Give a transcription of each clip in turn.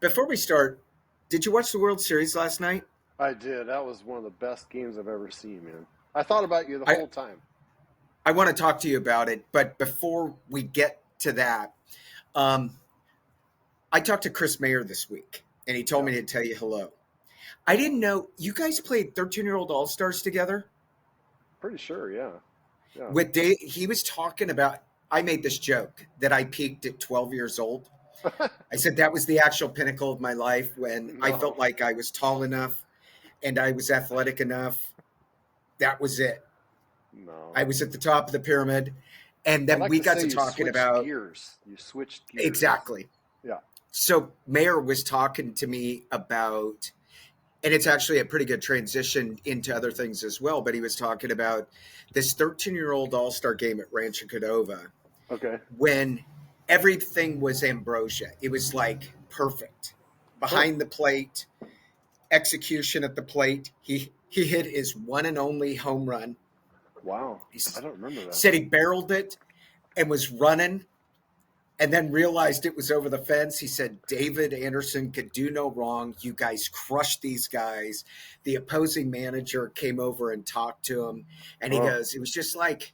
Before we start, did you watch the World Series last night? I did. That was one of the best games I've ever seen, man. I thought about you the I, whole time. I want to talk to you about it, but before we get to that, um, I talked to Chris Mayer this week, and he told Yeah, me to tell you hello. I didn't know you guys played 13-year-old All Stars together pretty sure. Yeah, yeah. with Dave. He was talking about. I made this joke that I peaked at 12 years old. I said that was the actual pinnacle of my life when I felt No, like I was tall enough and I was athletic enough. That was it. no. I was at the top of the pyramid. And I then like we to got say to you talking switched about gears. You switched gears. exactly. Yeah. So Mayor was talking to me about, and it's actually a pretty good transition into other things as well, but he was talking about this 13-year-old All-Star game at Rancho Cordova Okay. when everything was ambrosia. It was like perfect. Huh. Behind the plate, execution at the plate. He hit his one and only home run. Wow. He I don't remember that. said he barreled it and was running and then realized it was over the fence. He said, David Anderson could do no wrong. You guys crushed these guys. The opposing manager came over and talked to him. And he Oh. goes, it was just like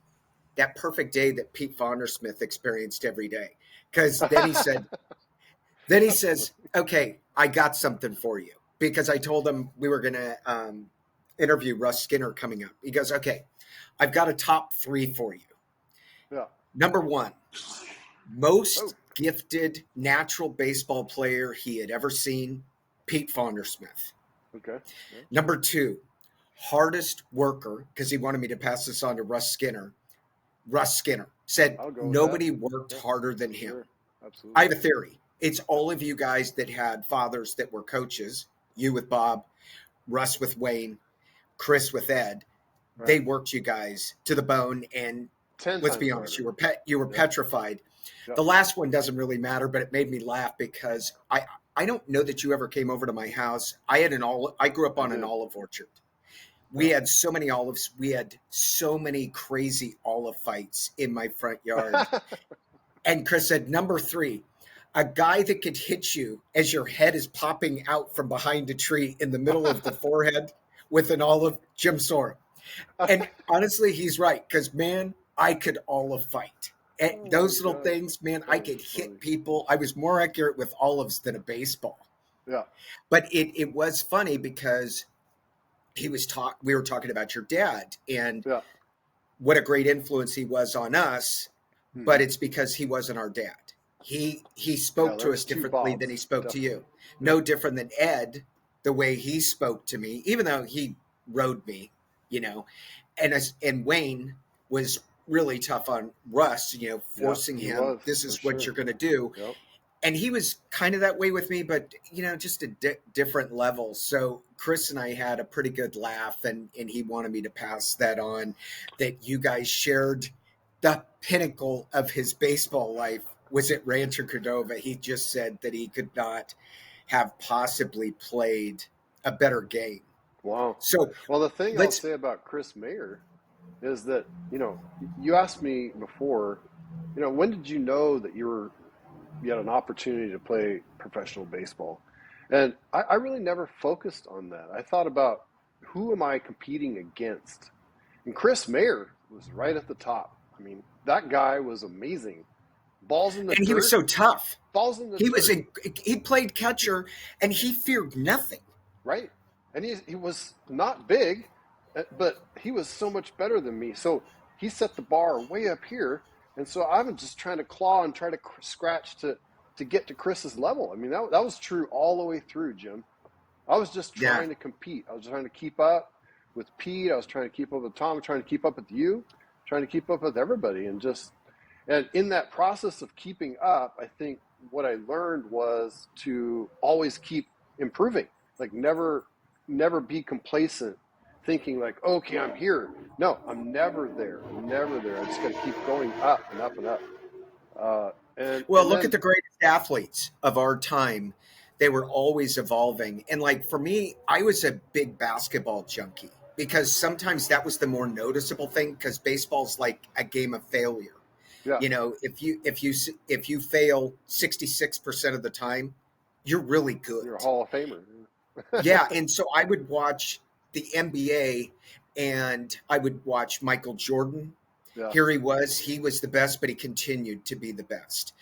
that perfect day that Pete Fondersmith experienced every day. Because then he says, okay, I got something for you. Because I told him we were going to interview Russ Skinner coming up. He goes, okay, I've got a top three for you. Yeah. Number one, Oh. most gifted natural baseball player he had ever seen, Pete Fondersmith. Okay. Yeah. Number two, hardest worker, because he wanted me to pass this on to Russ Skinner. Russ Skinner said I'll go with that. nobody worked Yeah. harder than For him. sure. I Absolutely. have a theory. It's all of you guys that had fathers that were coaches, you with Bob, Russ with Wayne, Chris with Ed. Right. They worked you guys to the bone, and Ten let's times be honest, harder. you were Yep. petrified. Yep. The last one doesn't really matter, but it made me laugh because I don't know that you ever came over to my house. I grew up I on an did. olive orchard. We Yeah. had so many olives. We had so many crazy olive fights in my front yard. And Chris said, number three, a guy that could hit you as your head is popping out from behind a tree in the middle of the forehead with an olive, Jim Sora. And honestly, he's right because, man, I could olive fight. And Oh my those little gosh. things, man, I That is could funny. hit people. I was more accurate with olives than a baseball. Yeah. But it was funny because we were talking about your dad and Yeah. what a great influence he was on us, but Hmm. it's because he wasn't our dad. He Yeah. spoke There to was us two differently than he Bobs. spoke to you. Definitely. Yep. No different than Ed, the way he spoke to me, even though he rode me, you know. And Wayne was really tough on Russ, Yeah. forcing He him, was this for is what sure. you're going to do. Yep. And he was kind of that way with me, but just a different level. So Chris and I had a pretty good laugh, and he wanted me to pass that on, that you guys shared the pinnacle of his baseball life was at Rancho Cordova. He just said that he could not have possibly played a better game. Wow. So Well, the thing I'll let's say about Chris Mayer is that, you asked me before, when did you know that you had an opportunity to play professional baseball? And I really never focused on that. I thought about who am I competing against? And Chris Mayer was right at the top. I mean, that guy was amazing. Balls in the and he was dirt, so tough. balls in the He was dirt. in, he played catcher and he feared nothing. Right? And he was not big, but he was so much better than me. So he set the bar way up here, and so I was just trying to claw and try to scratch to get to Chris's level. I mean, that was true all the way through, Jim. I was just Yeah. trying to compete. I was trying to keep up with Pete. I was trying to keep up with Tom. Trying to keep up with you. Trying to keep up with everybody, and in that process of keeping up, I think what I learned was to always keep improving. Like never be complacent, thinking like, okay, I'm here. No, I'm never there. I'm never there. I just got to keep going up and up and up. Well, And look at then the greatest athletes of our time. They were always evolving. And like for me, I was a big basketball junkie because sometimes that was the more noticeable thing because baseball's like a game of failure. yeah, If you fail 66% of the time, you're really good. You're a Hall of Famer. Yeah, and so I would watch the NBA, and I would watch Michael Jordan. Yeah, Here he was the best, but he continued to be the best.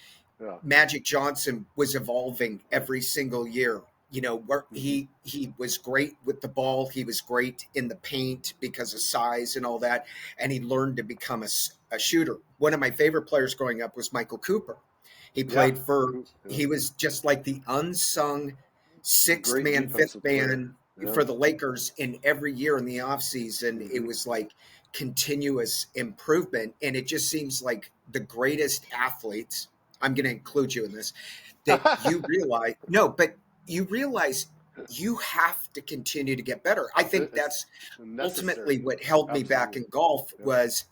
yeah. Magic Johnson was evolving every single year. You know, where Mm-hmm. he was great with the ball. He was great in the paint because of size and all that, and he learned to become a shooter. One of my favorite players growing up was Michael Cooper. He Yeah, played for. Coop, yeah. He was just like the unsung sixth Great man, fifth defensive player. man Yeah. for the Lakers. In every year in the offseason, it Mm-hmm. was like continuous improvement, and it just seems like the greatest athletes. I'm going to include you in this. That you realize no, but you realize you have to continue to get better. I think It's that's ultimately necessary. what held me back Absolutely. in golf Yeah. was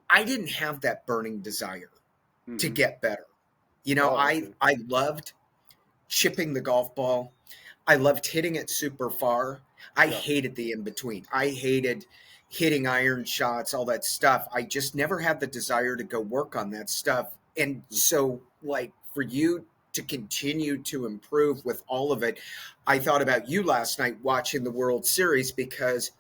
I didn't have that burning desire to Mm-hmm. get better. You know, Oh, okay. I loved chipping the golf ball. I loved hitting it super far. I Yeah. hated the in between. I hated hitting iron shots, all that stuff. I just never had the desire to go work on that stuff. And so, like, for you to continue to improve with all of it, I thought about you last night watching the World Series because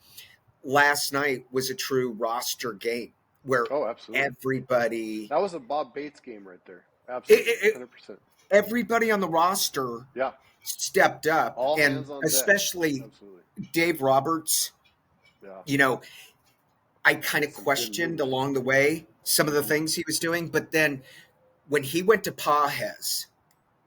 last night was a true roster game where Oh, absolutely. everybody That was a Bob Bates game right there. it, Absolutely. it, 100%. everybody on the roster Yeah. stepped up, All and hands on deck. especially Absolutely. Dave Roberts. Yeah. You know, I kind of Some good questioned moves. along the way some of the things he was doing, but then when he went to Pajes,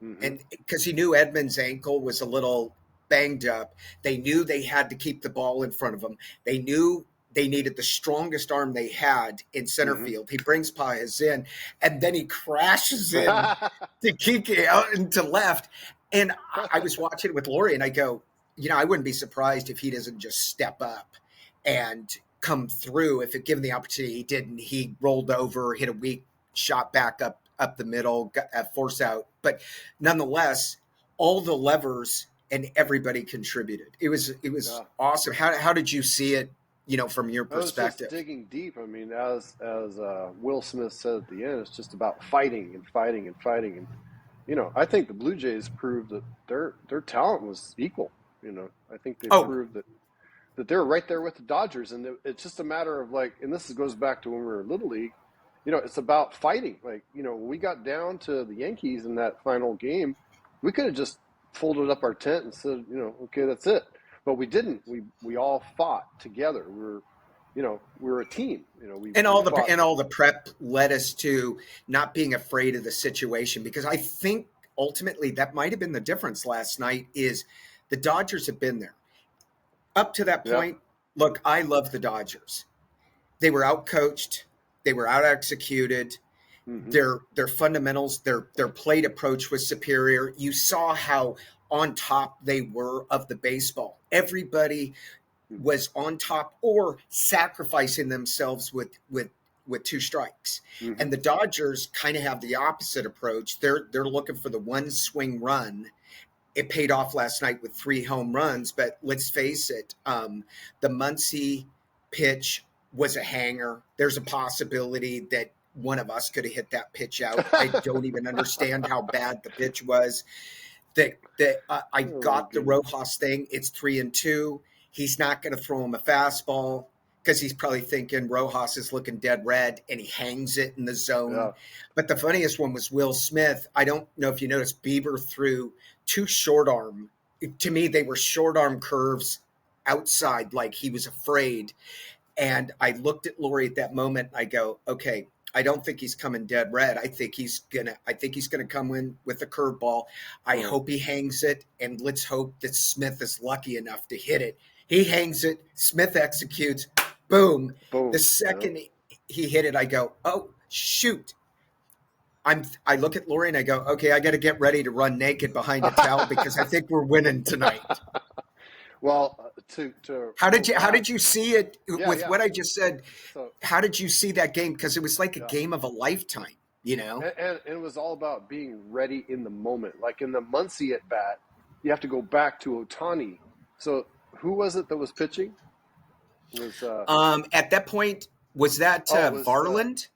Mm-hmm. and because he knew Edmund's ankle was a little banged up, they knew they had to keep the ball in front of him. They knew they needed the strongest arm they had in center Mm-hmm. field. He brings Pajes in, and then he crashes in to Kike out into left. And I was watching it with Lori, and I go, you know, I wouldn't be surprised if he doesn't just step up and come through. If it given the opportunity, he didn't. He rolled over, hit a weak shot back up the middle, got a force out. But nonetheless, all the levers and everybody contributed. It was Yeah. awesome. How did you see it? You know, from your I was just perspective. digging deep. I mean, as Will Smith said at the end, it's just about fighting and fighting and fighting. And you know, I think the Blue Jays proved that their talent was equal. You know, I think they Oh, proved that they're right there with the Dodgers, and it's just a matter of like, and this goes back to when we were in Little League. You know, it's about fighting. Like, you know, when we got down to the Yankees in that final game, we could have just folded up our tent and said, you know, okay, that's it. But we didn't. We all fought together. We were a team. You know, we fought. and all the prep led us to not being afraid of the situation, because I think ultimately that might have been the difference last night is the Dodgers have been there up to that Yeah. point. Look, I love the Dodgers. They were outcoached, they were out executed. Mm-hmm. Their fundamentals, their plate approach was superior. You saw how on top they were of the baseball. Everybody was on top or sacrificing themselves with two strikes. Mm-hmm. And the Dodgers kind of have the opposite approach. They're looking for the one swing run. It paid off last night with 3 home runs, but let's face it, the Muncy pitch was a hanger. There's a possibility that one of us could have hit that pitch out. I don't even understand how bad the pitch was. I got the Rojas thing. It's 3-2. He's not going to throw him a fastball because he's probably thinking Rojas is looking dead red, and he hangs it in the zone. Yeah. But the funniest one was Will Smith. I don't know if you noticed, Bieber threw 2 short arm. To me, they were short arm curves outside, like he was afraid. And I looked at Lori at that moment. I go, okay, I don't think he's coming dead red. I think he's gonna come in with a curveball. I hope he hangs it, and let's hope that Smith is lucky enough to hit it. He hangs it. Smith executes. Boom. Boom. The second he hit it, I go, oh shoot. I look at Lori and I go, okay, I got to get ready to run naked behind a towel because I think we're winning tonight. Well, how did you see it with yeah. what I just said? So, how did you see that game? Because it was like a game of a lifetime, you know. And it was all about being ready in the moment. Like in the Muncy at bat, you have to go back to Ohtani. So who was it that was pitching? At that point, was that Varland?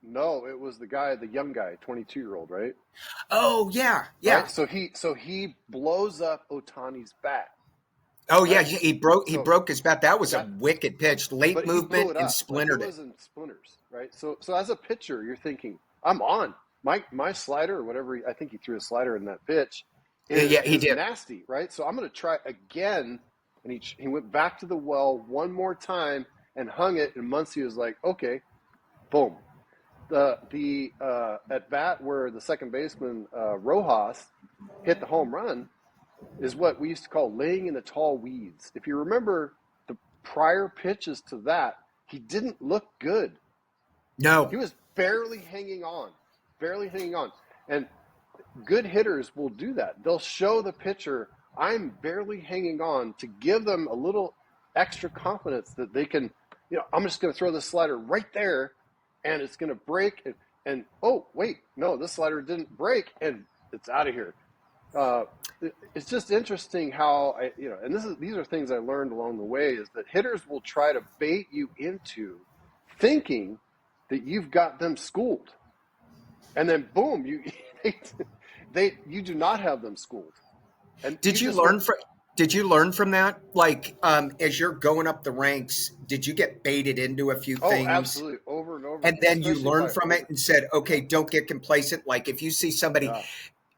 No, it was the guy, the young guy, 22-year-old, right? Oh yeah, yeah. Right. So he blows up Otani's bat, Oh yeah, right? he So broke his bat. That was a that, wicked pitch, late but he blew movement, it and up like it splintered it. was in splinters, right? So as a pitcher, you're thinking, I'm on my slider or whatever. I think he threw a slider in that pitch Yeah, he is did. nasty, right? So I'm going to try again, and he went back to the well one more time and hung it, and Muncy was like, okay, boom. The at bat where the second baseman Rojas hit the home run is what we used to call laying in the tall weeds. If you remember the prior pitches to that, he didn't look good. No, He was barely hanging on. And good hitters will do that. They'll show the pitcher, I'm barely hanging on, to give them a little extra confidence that they can, I'm just going to throw this slider right there and it's going to break. And oh, wait, no, this slider didn't break and it's out of here. Uh, it's just interesting how and these are things I learned along the way, is that hitters will try to bait you into thinking that you've got them schooled, and then boom, you do not have them schooled, and you did you just learn from? Did you learn from that? Like, as you're going up the ranks, did you get baited into a few things? absolutely over and over, And then you especially learned by from it and said, okay, don't get complacent. Like if you see somebody, yeah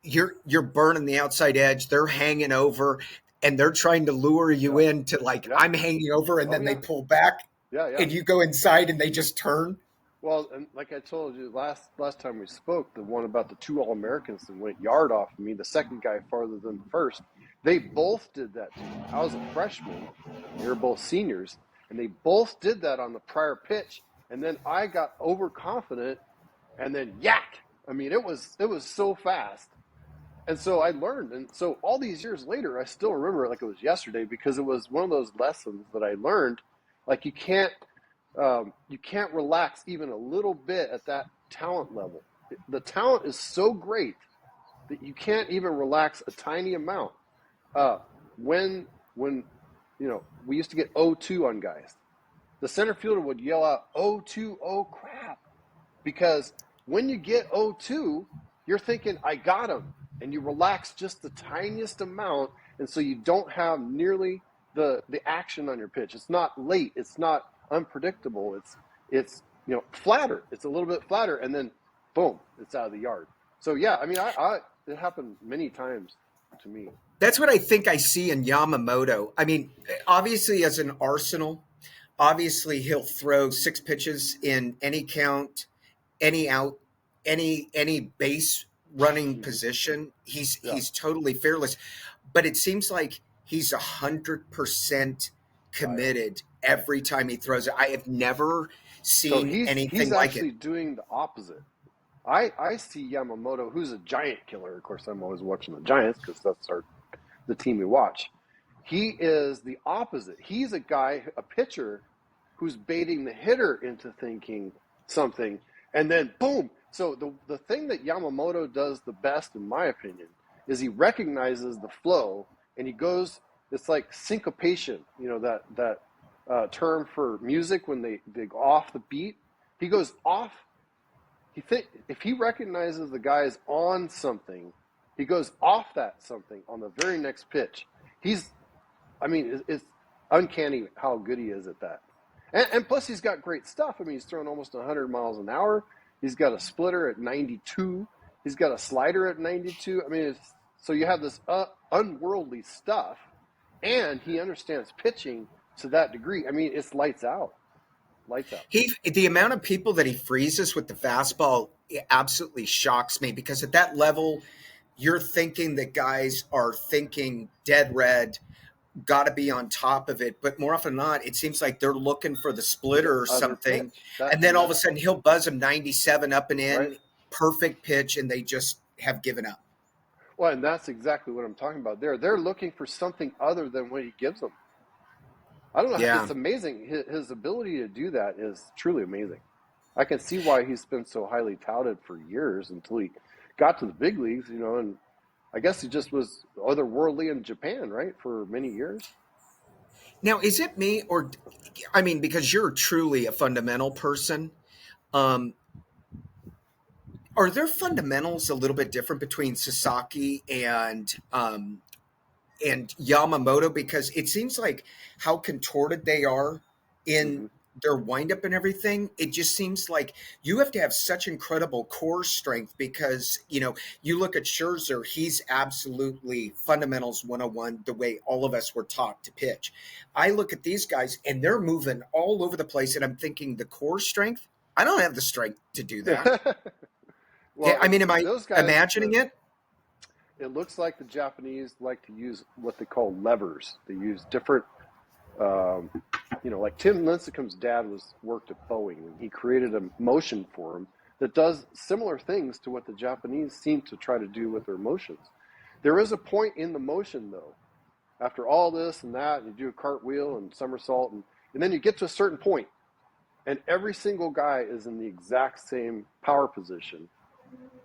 you're burning the outside edge, they're hanging over and they're trying to lure you yeah into like, yeah I'm hanging over, and oh then they yeah pull back yeah. and you go inside and they just turn. Well, and like I told you last time we spoke, the one about the two All-Americans that went yard off of me, the second guy farther than the first, they both did that to me. I was a freshman, they were both seniors, and they both did that on the prior pitch. And then I got overconfident, and then yak! I mean, it was so fast. And so I learned, and so all these years later, I still remember it like it was yesterday, because it was one of those lessons that I learned. Like you can't relax even a little bit at that talent level. The talent is so great that you can't even relax a tiny amount. Uh, when we used to get 0-2 on guys, the center fielder would yell out 0-2, oh crap, because when you get 0-2, you're thinking I got him, and you relax just the tiniest amount, and so you don't have nearly the action on your pitch. It's not late. It's not unpredictable. It's flatter. It's a little bit flatter, and then boom, it's out of the yard. So yeah, I mean, I it happened many times to me. That's what I think I see in Yamamoto. I mean, obviously, as an Arsenal, obviously he'll throw six pitches in any count, any out, any base running position. Yeah. He's totally fearless, but it seems like he's 100% committed every time he throws it. I have never So seen he's anything like it. actually doing the opposite. I see Yamamoto, who's a giant killer. Of course, I'm always watching the Giants because that's the team we watch. He is the opposite. He's a pitcher who's baiting the hitter into thinking something, and then boom. So the thing that Yamamoto does the best, in my opinion, is he recognizes the flow and he goes. It's like syncopation. That term for music when they go off the beat. He goes off. If he recognizes the guy is on something, he goes off that something on the very next pitch. It's uncanny how good he is at that. And plus, he's got great stuff. I mean, he's throwing almost 100 miles an hour. He's got a splitter at 92. He's got a slider at 92. I mean, so you have this unworldly stuff, and he understands pitching to that degree. I mean, it's lights out. Lights out. The amount of people that he freezes with the fastball, it absolutely shocks me, because at that level, you're thinking that guys are thinking dead red, got to be on top of it. But more often than not, it seems like they're looking for the splitter or something. And then all of a sudden he'll buzz them 97 up and in, right. Perfect pitch, and they just have given up. Well, and that's exactly what I'm talking about there. They're looking for something other than what he gives them. I don't know. Yeah. It's amazing. His ability to do that is truly amazing. I can see why he's been so highly touted for years until he got to the big leagues, and I guess he just was otherworldly in Japan, right, for many years. Now, is it me because you're truly a fundamental person, Are there fundamentals a little bit different between Sasaki and Yamamoto? Because it seems like how contorted they are in Hmm. their windup and everything. It just seems like you have to have such incredible core strength because, you look at Scherzer, he's absolutely fundamentals 101, the way all of us were taught to pitch. I look at these guys and they're moving all over the place, and I'm thinking the core strength, I don't have the strength to do that. Yeah, Well, I mean, am I those guys, imagining it? it looks like the Japanese like to use what they call levers. They use different, um, like Tim Lincecum's dad worked at Boeing, and he created a motion for him that does similar things to what the Japanese seem to try to do with their motions. There is a point in the motion, though, after all this and that, and you do a cartwheel and somersault, and then you get to a certain point, and every single guy is in the exact same power position.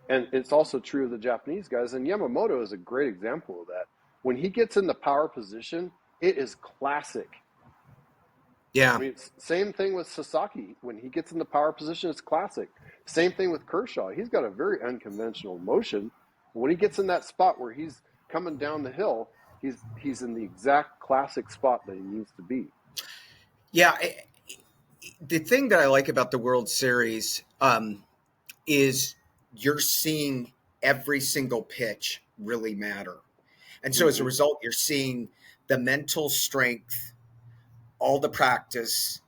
And it's also true of the Japanese guys. And Yamamoto is a great example of that. When he gets in the power position, it is classic. I Yeah. mean, same thing with Sasaki. When he gets in the power position, it's classic. Same thing with Kershaw. He's got a very unconventional motion. When he gets in that spot where he's coming down the hill, he's in the exact classic spot that he needs to be. Yeah. The thing that I like about the World Series is you're seeing every single pitch really matter. And so as a Mm-hmm. result, you're seeing the mental strength, all the practice,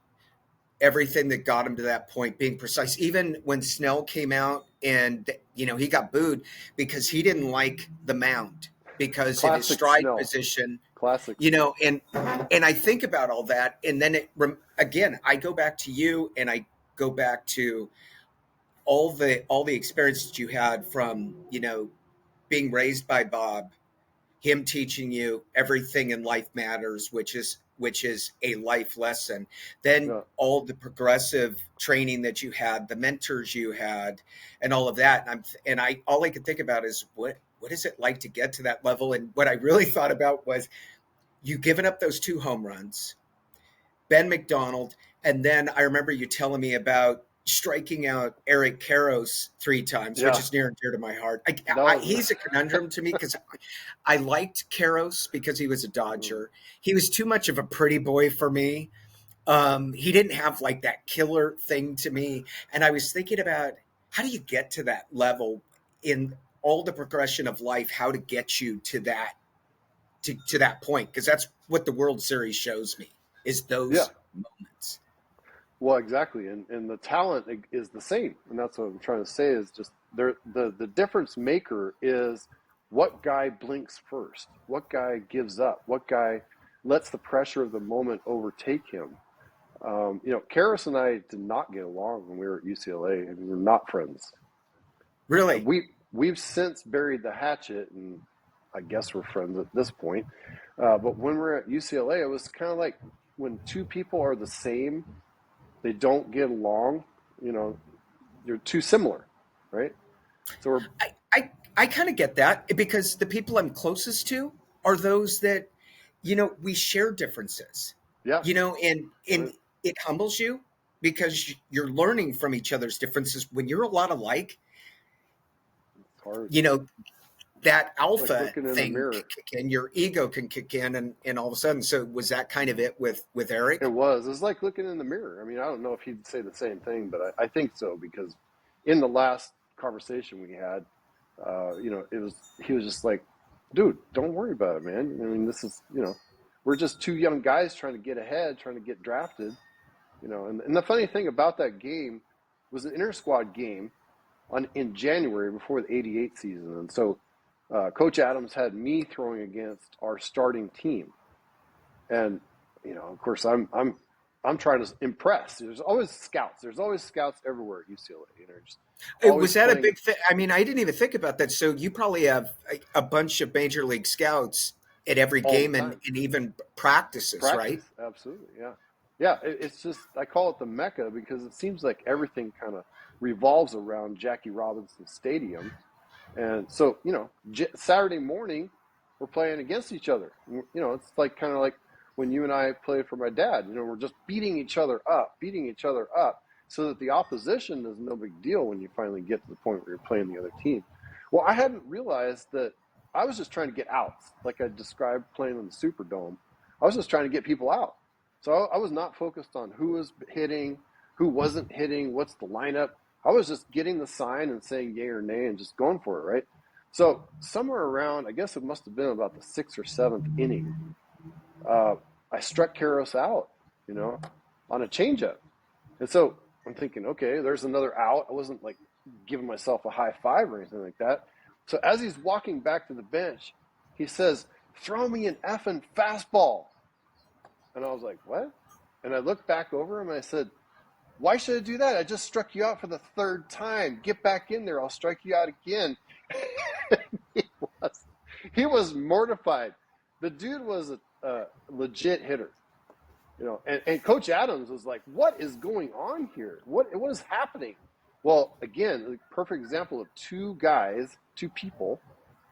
everything that got him to that point being precise. Even when Snell came out and, he got booed because he didn't like the mound because of his Classic stride Snell. position, Classic. and I think about all that. And then again, I go back to you and I go back to all the experience that you had from, being raised by Bob, him teaching you everything in life matters, which is a life lesson. Then Yeah. all the progressive training that you had, the mentors you had, and all of that. And I all I could think about is what is it like to get to that level? And what I really thought about was you giving up those 2 home runs, Ben McDonald, and then I remember you telling me about striking out Eric Karros 3 times, which Yeah. is near and dear to my heart. That was. He's a conundrum to me because I liked Karros because he was a Dodger. He was too much of a pretty boy for me. He didn't have like that killer thing to me. And I was thinking about how do you get to that level in all the progression of life, how to get you to that point. Because that's what the World Series shows me is Yeah. those moments. Well, exactly, and the talent is the same, and that's what I'm trying to say is just the difference maker is what guy blinks first, what guy gives up, what guy lets the pressure of the moment overtake him. Karras and I did not get along when we were at UCLA, and we were not friends. Really? We've since buried the hatchet, and I guess we're friends at this point. But when we were at UCLA, it was kind of like when two people are the same, they don't get along, you know, you're too similar, right? So we're, I kind of get that because the people I'm closest to are those that, we share differences, yeah, and it humbles you because you're learning from each other's differences. When you're a lot alike, it's hard. you know, that It's like alpha looking in the thing can mirror. kick in, your ego can kick in, and all of a sudden. So was that kind of it with Eric? It was like looking in the mirror. I mean, I don't know if he'd say the same thing, but I think so because in the last conversation we had, he was just like, dude, don't worry about it, man. I mean, this is, we're just two young guys trying to get ahead, trying to get drafted, and the funny thing about that game was an inter squad game in January before the '88 season, and so Coach Adams had me throwing against our starting team, and of course, I'm trying to impress. There's always scouts. There's always scouts everywhere at UCLA. Just always Was that a playing big thing? I mean, I didn't even think about that. So you probably have a bunch of major league scouts at every all the game and, time. and even practices, right? Practice, absolutely, yeah, yeah. It's just I call it the mecca because it seems like everything kind of revolves around Jackie Robinson Stadium, and so Saturday morning we're playing against each other. It's like kind of like when you and I played for my dad. We're just beating each other up, so that the opposition is no big deal when you finally get to the point where you're playing the other team. Well, I hadn't realized that I was just trying to get outs, like I described playing in the Superdome. I was just trying to get people out. So I was not focused on who was hitting, who wasn't hitting, what's the lineup. I was just getting the sign and saying yay or nay and just going for it, right? So somewhere around, I guess it must have been about the 6th or 7th inning, I struck Karros out, on a changeup. And so I'm thinking, okay, there's another out. I wasn't like giving myself a high five or anything like that. So as he's walking back to the bench, he says, "Throw me an effing fastball." And I was like, what? And I looked back over him and I said, "Why should I do that? I just struck you out for the 3rd time. Get back in there. I'll strike you out again." he was mortified. The dude was a legit hitter. And Coach Adams was like, "What is going on here? What is happening?" Well, again, a perfect example of two people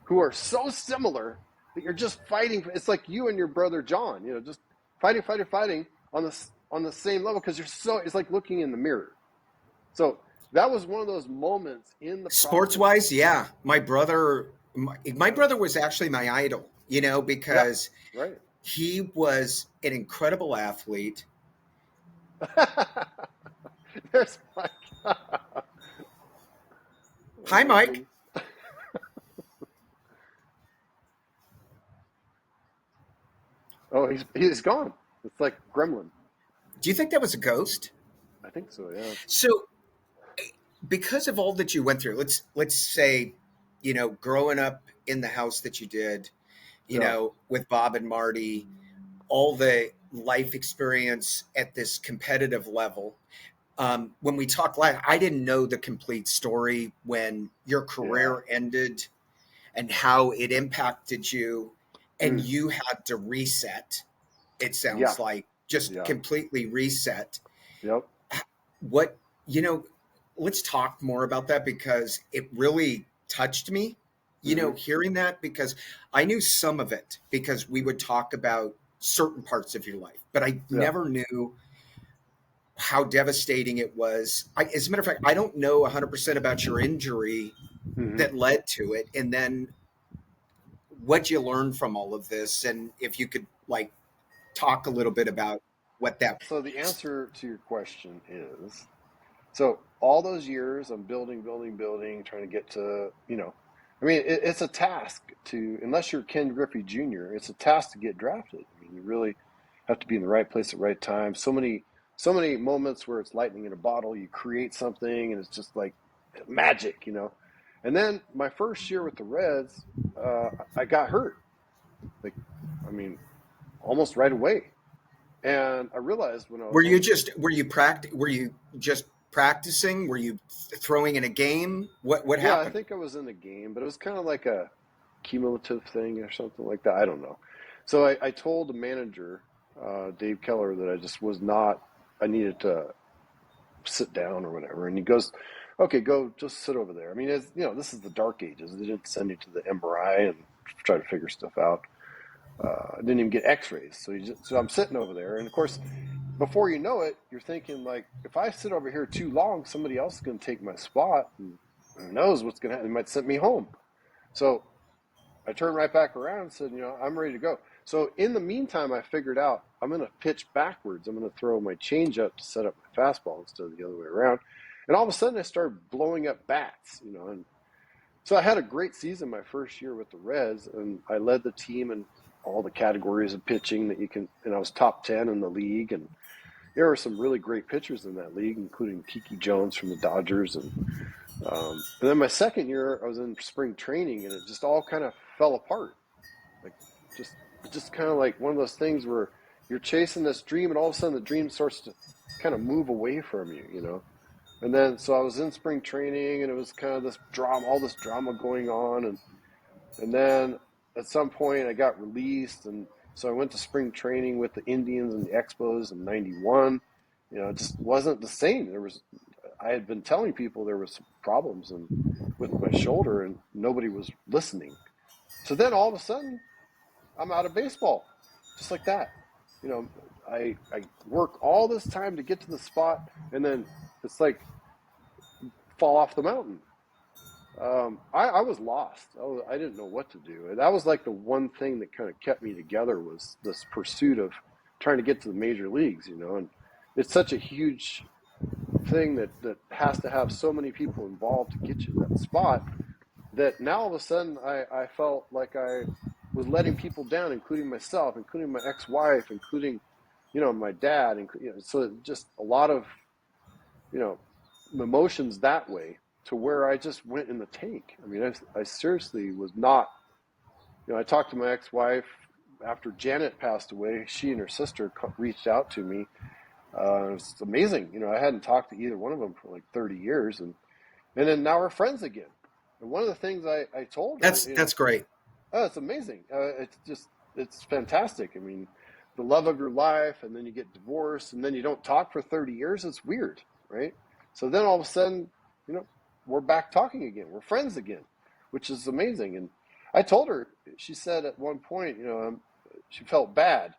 who are so similar that you're just fighting. It's like you and your brother John, just fighting on the same level because it's like looking in the mirror. So that was one of those moments in the Sports wise, yeah. My brother was actually my idol, because right. he was an incredible athlete. There's Mike. Hi, Mike. Oh, he's gone. It's like Gremlin. Do you think that was a ghost? I think so, yeah. So, because of all that you went through, let's say, growing up in the house that you did, with Bob and Marty, all the life experience at this competitive level. When we talked last, I didn't know the complete story when your career ended and how it impacted you, and you had to reset. It sounds like just completely reset. Yep. What, let's talk more about that because it really touched me, hearing that, because I knew some of it because we would talk about certain parts of your life, but I never knew how devastating it was. As a matter of fact, I don't know 100% about your injury that led to it. And then what you learned from all of this. And if you could talk a little bit about what that. So the answer to your question is, so all those years I'm building, trying to get to, it's a task unless you're Ken Griffey Jr., it's a task to get drafted. I mean, you really have to be in the right place at the right time. So many moments where it's lightning in a bottle, you create something and it's just like magic, And then my first year with the Reds, I got hurt. Almost right away. And I realized when I was were you just practicing? Were you throwing in a game? What happened? Yeah, I think I was in a game, but it was kind of like a cumulative thing or something like that. I don't know. So I told the manager, Dave Keller, that I just was not. I needed to sit down or whatever, and he goes, "Okay, go just sit over there." I mean, this is the dark ages. They didn't send you to the MRI and try to figure stuff out. I didn't even get X-rays, so I'm sitting over there, and of course, before you know it, you're thinking like, if I sit over here too long, somebody else is going to take my spot, and who knows what's going to happen? They might send me home. So I turned right back around and said, I'm ready to go. So in the meantime, I figured out I'm going to pitch backwards. I'm going to throw my changeup to set up my fastball instead of the other way around. And all of a sudden, I started blowing up bats, and so I had a great season my first year with the Reds, and I led the team in all the categories of pitching that you can, and I was top 10 in the league, and there were some really great pitchers in that league, including Kiki Jones from the Dodgers, and then my second year I was in spring training, and it just all kind of fell apart. Like just kind of like one of those things where you're chasing this dream, and all of a sudden the dream starts to kind of move away from you, And then so I was in spring training, and it was kind of this drama, all this drama going on, and then at some point I got released, and so I went to spring training with the Indians and the Expos in '91. It just wasn't the same. I had been telling people there was some problems with my shoulder, and nobody was listening. So then all of a sudden, I'm out of baseball, just like that. I work all this time to get to the spot, and then It's like fall off the mountain. I was lost. I didn't know what to do. And that was like the one thing that kind of kept me together was this pursuit of trying to get to the major leagues, and it's such a huge thing that has to have so many people involved to get you to that spot that now all of a sudden I felt like I was letting people down, including myself, including my ex-wife, including, my dad. And, so just a lot of, you know, emotions that way to where I just went in the tank. I mean, I seriously was not, I talked to my ex-wife after Janet passed away. She and her sister reached out to me. It's amazing. I hadn't talked to either one of them for like 30 years. And then now we're friends again. And one of the things I told her, That's great. oh, it's amazing. It's fantastic. I mean, the love of your life, and then you get divorced, and then you don't talk for 30 years. It's weird, right? So then all of a sudden, we're back talking again. We're friends again, which is amazing. And I told her, she said at one point, she felt bad.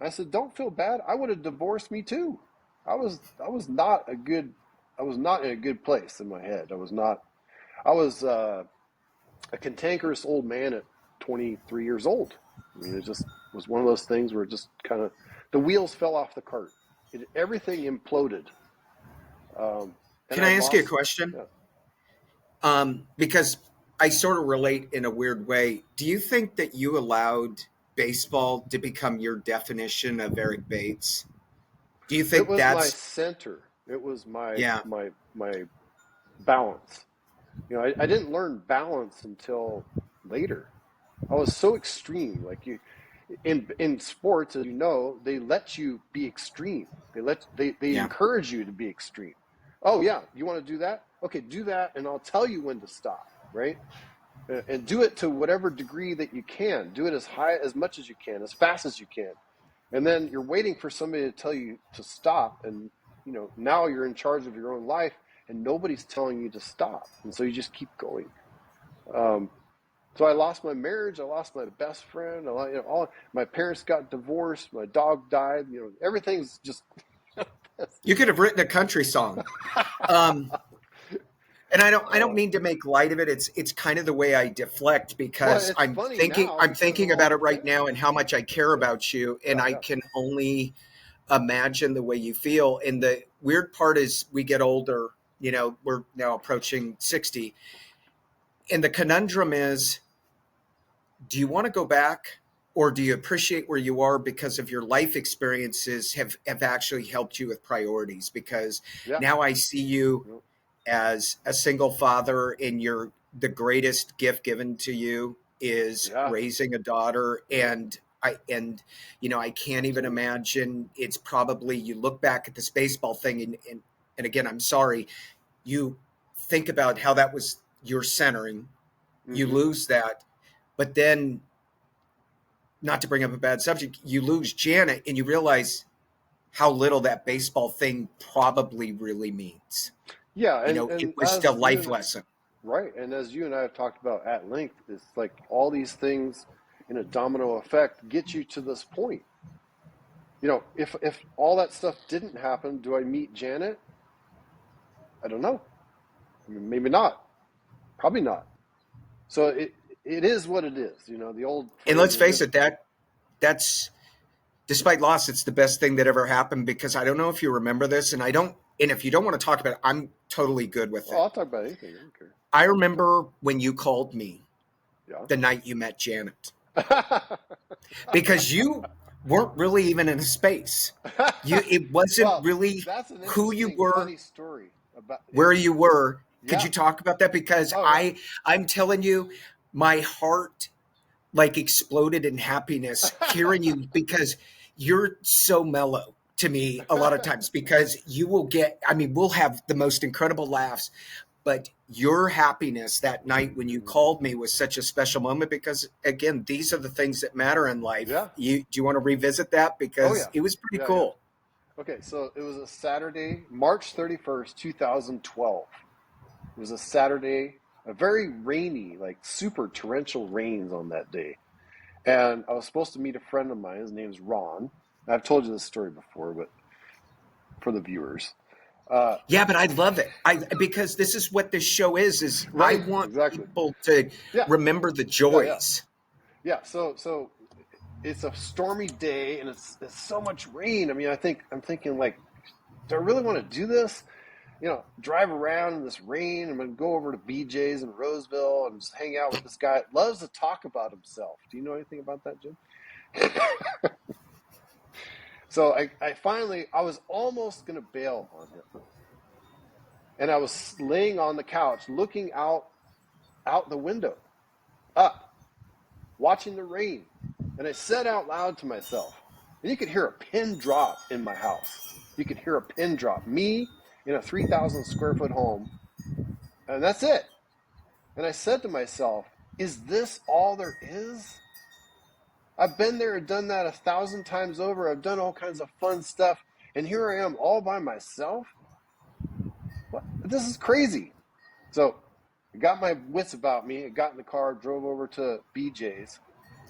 I said, don't feel bad. I would have divorced me too. I was not in a good place in my head. I was a cantankerous old man at 23 years old. I mean, it just was one of those things where it just kind of, the wheels fell off the cart. Everything imploded. Can I ask you a question? Yeah. Because I sort of relate in a weird way. Do you think that you allowed baseball to become your definition of Eric Bates? Do you think it was that's my center? It was my Yeah. my balance. I didn't learn balance until later. I was so extreme. Like in sports, as you know, they let you be extreme. They Yeah. encourage you to be extreme. Oh yeah, you want to do that? Okay, do that, and I'll tell you when to stop. Right? And do it to whatever degree that you can. Do it as much as you can, as fast as you can. And then you're waiting for somebody to tell you to stop. And, now you're in charge of your own life and nobody's telling you to stop. And so you just keep going. So I lost my marriage. I lost my best friend. My parents got divorced. My dog died. Everything's just. You could have written a country song. And I don't mean to make light of it. It's kind of the way I deflect because I'm thinking about it right now and how much I care about you, and I can only imagine the way you feel. And the weird part is we get older, we're now approaching 60. And the conundrum is, do you want to go back, or do you appreciate where you are because of your life experiences have actually helped you with priorities? Because now I see you as a single father, and the greatest gift given to you is raising a daughter. And I can't even imagine. It's probably, you look back at this baseball thing and again, I'm sorry, you think about how that was your centering, you lose that, but then, not to bring up a bad subject, you lose Janet and you realize how little that baseball thing probably really means. Yeah, and it was still a life lesson. Right. And as you and I have talked about at length, it's like all these things in a domino effect get you to this point. If all that stuff didn't happen, do I meet Janet? I don't know. I mean, maybe not. Probably not. So it is what it is. The old. And let's face it, that's, despite loss, it's the best thing that ever happened, because I don't know if you remember this, and if you don't want to talk about it, I'm totally good with it. I'll talk about anything. I don't care. I remember when you called me the night you met Janet, because you weren't really even in a space. It wasn't really who you were, funny story about where you were. Could you talk about that? Because I'm telling you, my heart like exploded in happiness hearing you, because you're so mellow to me a lot of times, because you will we'll have the most incredible laughs, but your happiness that night when you called me was such a special moment, because again, these are the things that matter in life. Do you want to revisit that? Because it was pretty cool. Yeah. Okay. So it was a Saturday, March 31st, 2012. It was a Saturday, a very rainy, like super torrential rains on that day. And I was supposed to meet a friend of mine. His name's Ron. I've told you this story before, but for the viewers. Yeah, but I love it. Because this is what this show is I Right, want exactly. people to Yeah, remember the yeah, yeah, joys. yeah. So it's a stormy day and it's so much rain. I mean, I'm thinking like, do I really want to do this? Drive around in this rain. I'm going to go over to BJ's in Roseville and just hang out with this guy. Loves to talk about himself. Do you know anything about that, Jim? So I was almost going to bail on him. And I was laying on the couch looking out the window, up, watching the rain. And I said out loud to myself, and you could hear a pin drop in my house. You could hear a pin drop. Me in a 3,000 square foot home, and that's it. And I said to myself, is this all there is? I've been there and done that 1,000 times over. I've done all kinds of fun stuff. And here I am all by myself. What? This is crazy. So I got my wits about me. I got in the car, drove over to BJ's.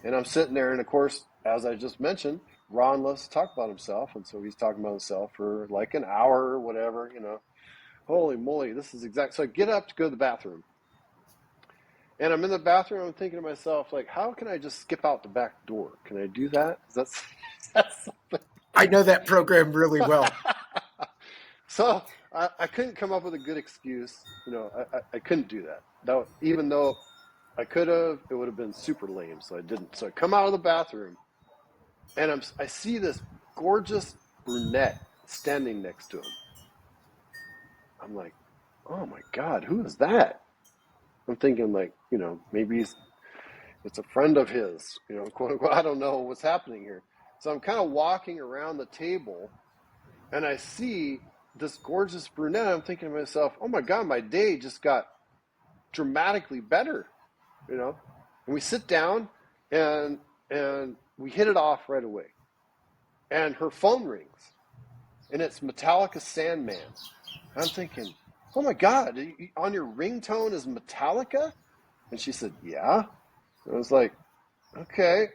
And I'm sitting there. And of course, as I just mentioned, Ron loves to talk about himself. And so he's talking about himself for like an hour or whatever, Holy moly, this is exact. So I get up to go to the bathroom. And I'm in the bathroom, I'm thinking to myself, like, how can I just skip out the back door? Can I do that? Is that something? I know that program really well. So I couldn't come up with a good excuse. I couldn't do that. Even though I could have, it would have been super lame. So I didn't. So I come out of the bathroom, and I see this gorgeous brunette standing next to him. I'm like, oh my God, who is that? I'm thinking like, maybe it's a friend of his, quote unquote. I don't know what's happening here. So I'm kind of walking around the table and I see this gorgeous brunette. I'm thinking to myself, oh my God, my day just got dramatically better, And we sit down and we hit it off right away. And her phone rings and it's Metallica Sandman. I'm thinking, oh my God, on your ringtone is Metallica? And she said, yeah. And I was like, okay,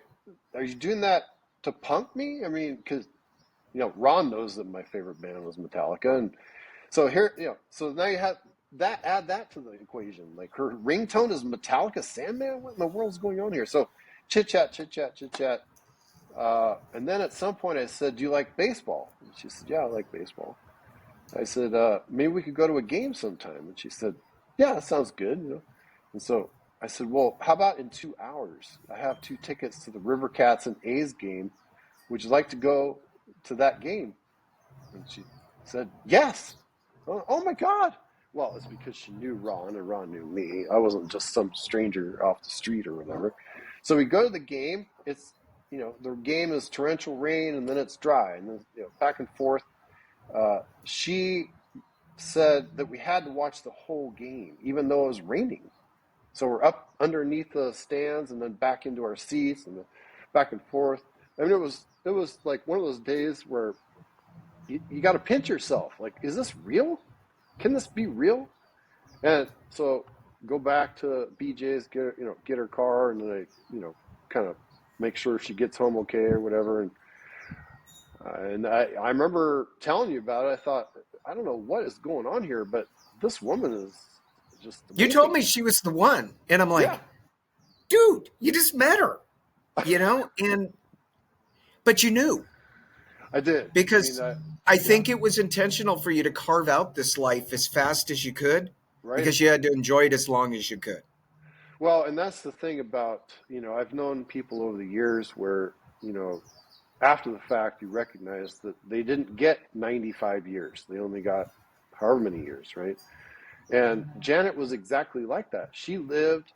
are you doing that to punk me? I mean, because, Ron knows that my favorite band was Metallica. And so here, so now you have that, add that to the equation. Like her ringtone is Metallica Sandman? What in the world's going on here? So chit chat. And then at some point I said, do you like baseball? And she said, yeah, I like baseball. I said, maybe we could go to a game sometime. And she said, yeah, that sounds good. And so I said, well, how about in 2 hours? I have 2 tickets to the River Cats and A's game. Would you like to go to that game? And she said, yes. Oh my God. Well, it's because she knew Ron and Ron knew me. I wasn't just some stranger off the street or whatever. So we go to the game. It's, the game is torrential rain and then it's dry and then, back and forth. She said that we had to watch the whole game, even though it was raining. So we're up underneath the stands and then back into our seats and back and forth. I mean, it was like one of those days where you got to pinch yourself. Like, is this real? Can this be real? And so go back to BJ's, get her car, and then I, kind of make sure she gets home okay or whatever. And I remember telling you about it. I thought, I don't know what is going on here, but this woman is just amazing. You told me she was the one. And I'm like, yeah. Dude, you just met her, but you knew. I did. Because I think it was intentional for you to carve out this life as fast as you could, right? Because you had to enjoy it as long as you could. Well, and that's the thing about, I've known people over the years where, after the fact, you recognize that they didn't get 95 years. They only got however many years, right? And Janet was exactly like that. She lived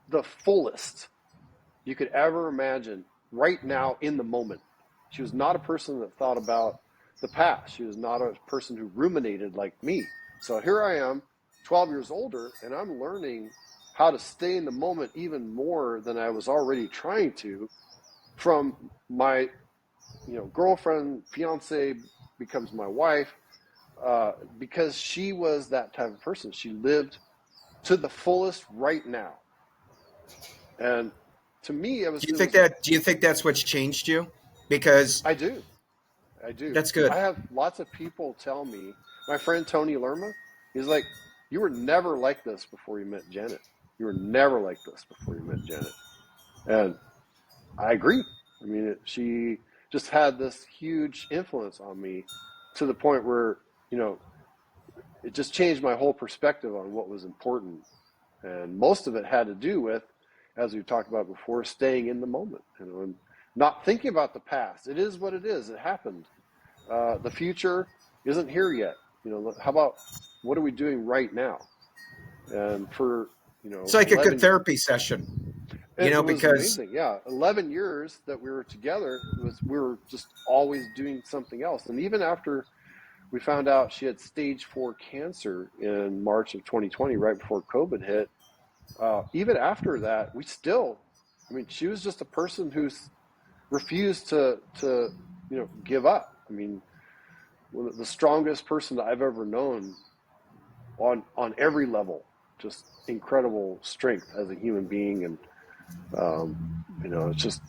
the fullest you could ever imagine right now in the moment. She was not a person that thought about the past. She was not a person who ruminated like me. So here I am, 12 years older, and I'm learning how to stay in the moment even more than I was already trying to, from my, girlfriend, fiance becomes my wife, because she was that type of person. She lived to the fullest right now. And to me, it was. Do you think that's what's changed you? Because I do. I do. That's good. I have lots of people tell me, my friend Tony Lerma, he's like, you were never like this before you met Janet. You were never like this before you met Janet. And I agree. I mean, she just had this huge influence on me to the point where, you know, it just changed my whole perspective on what was important. And most of it had to do with, as we talked about before, staying in the moment, you know, and not thinking about the past. It is what it is. It happened. The future isn't here yet. You know, how about what are we doing right now? And for, you It's know, like a good 11, therapy session, it was because amazing. Yeah. 11 years that we were together, we were just always doing something else. And even after we found out she had stage 4 cancer in March of 2020, right before COVID hit, even after that, we still, I mean, she was just a person who's refused to, you know, give up. I mean, the strongest person that I've ever known on every level, just incredible strength as a human being. And, you know, it's just,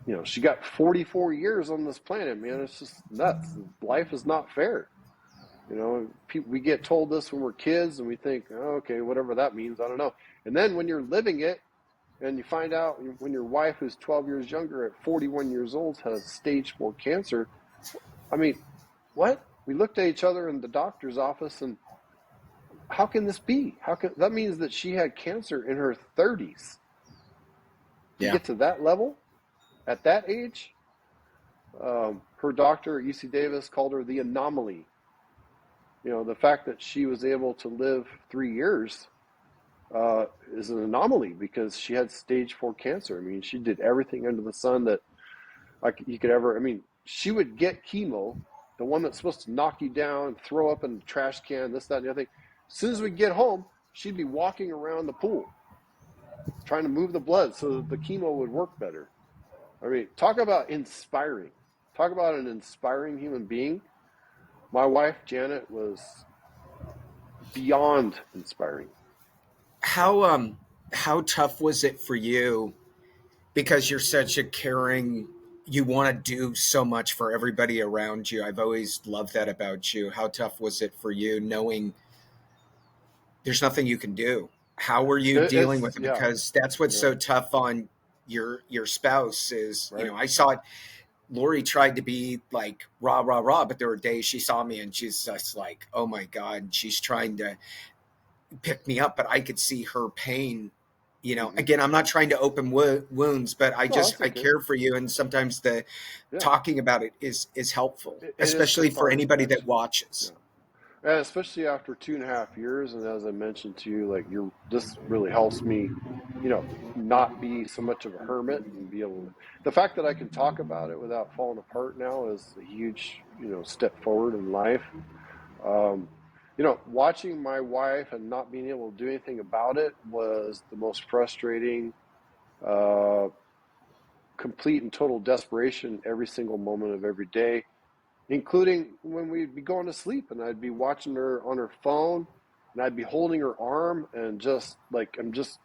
you know, she got 44 years on this planet, man. It's just nuts. Life is not fair. You know, we get told this when we're kids and we think, oh, okay, whatever that means, I don't know. And then when you're living it and you find out when your wife, who's 12 years younger at 41 years old, has stage 4 cancer, I mean, what? We looked at each other in the doctor's office and how can this be? How can that means that she had cancer in her 30s? To yeah, get to that level at that age, her doctor at UC Davis called her the anomaly. You know, the fact that she was able to live 3 years is an anomaly because she had stage 4 cancer. I mean, she did everything under the sun that you could ever. I mean, she would get chemo, the one that's supposed to knock you down, throw up in the trash can, this, that, and the other thing. As soon as we get home, she'd be walking around the pool trying to move the blood so that the chemo would work better. I mean, talk about inspiring. Talk about an inspiring human being. My wife, Janet, was beyond inspiring. how tough was it for you, because you're such a caring, you want to do so much for everybody around you. I've always loved that about you. How tough was it for you knowing there's nothing you can do? How were you dealing with it? Yeah, Because that's what's yeah, so tough on your spouse is, right. I saw it. Lori tried to be like rah rah rah, but there were days she saw me and she's just like, oh my god, she's trying to pick me up, but I could see her pain. Mm-hmm. Again, I'm not trying to open wounds, but No, that's I okay. care for you, and sometimes the Yeah, talking about it is helpful, it is especially for cathartic, anybody that actually. Yeah. watches. And especially after 2.5 years, and as I mentioned to you, like this really helps me, you know, not be so much of a hermit and be able to. The fact that I can talk about it without falling apart now is a huge, you know, step forward in life. Um, you know, watching my wife and not being able to do anything about it was the most frustrating, uh, complete and total desperation every single moment of every day, including when we'd be going to sleep and I'd be watching her on her phone and I'd be holding her arm and just like I'm just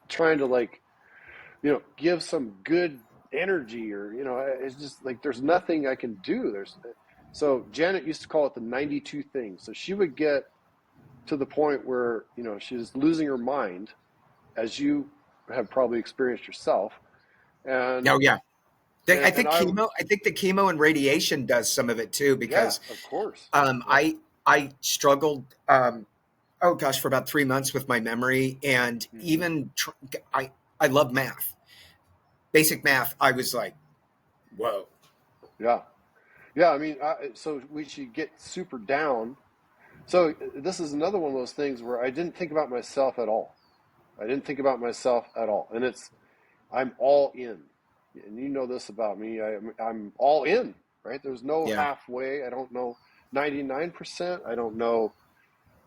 trying to, like, you know, give some good energy, or, you know, it's just like there's nothing I can do. So Janet used to call it the 92 things. So she would get to the point where, you know, she's losing her mind, as you have probably experienced yourself. And Oh yeah, and, I and think I chemo. I think the chemo and radiation does some of it too, yeah, because of course. um, Yeah. I I struggled. Oh gosh, for about 3 months with my memory, and Mm-hmm. even I love math, basic math. I was like, whoa, Yeah. Yeah, I mean, so we should get super down. So this is another one of those things where I didn't think about myself at all. I didn't think about myself at all, and I'm all in. And you know this about me. I'm all in. Right? There's no yeah, halfway. I don't know 99%. I don't know.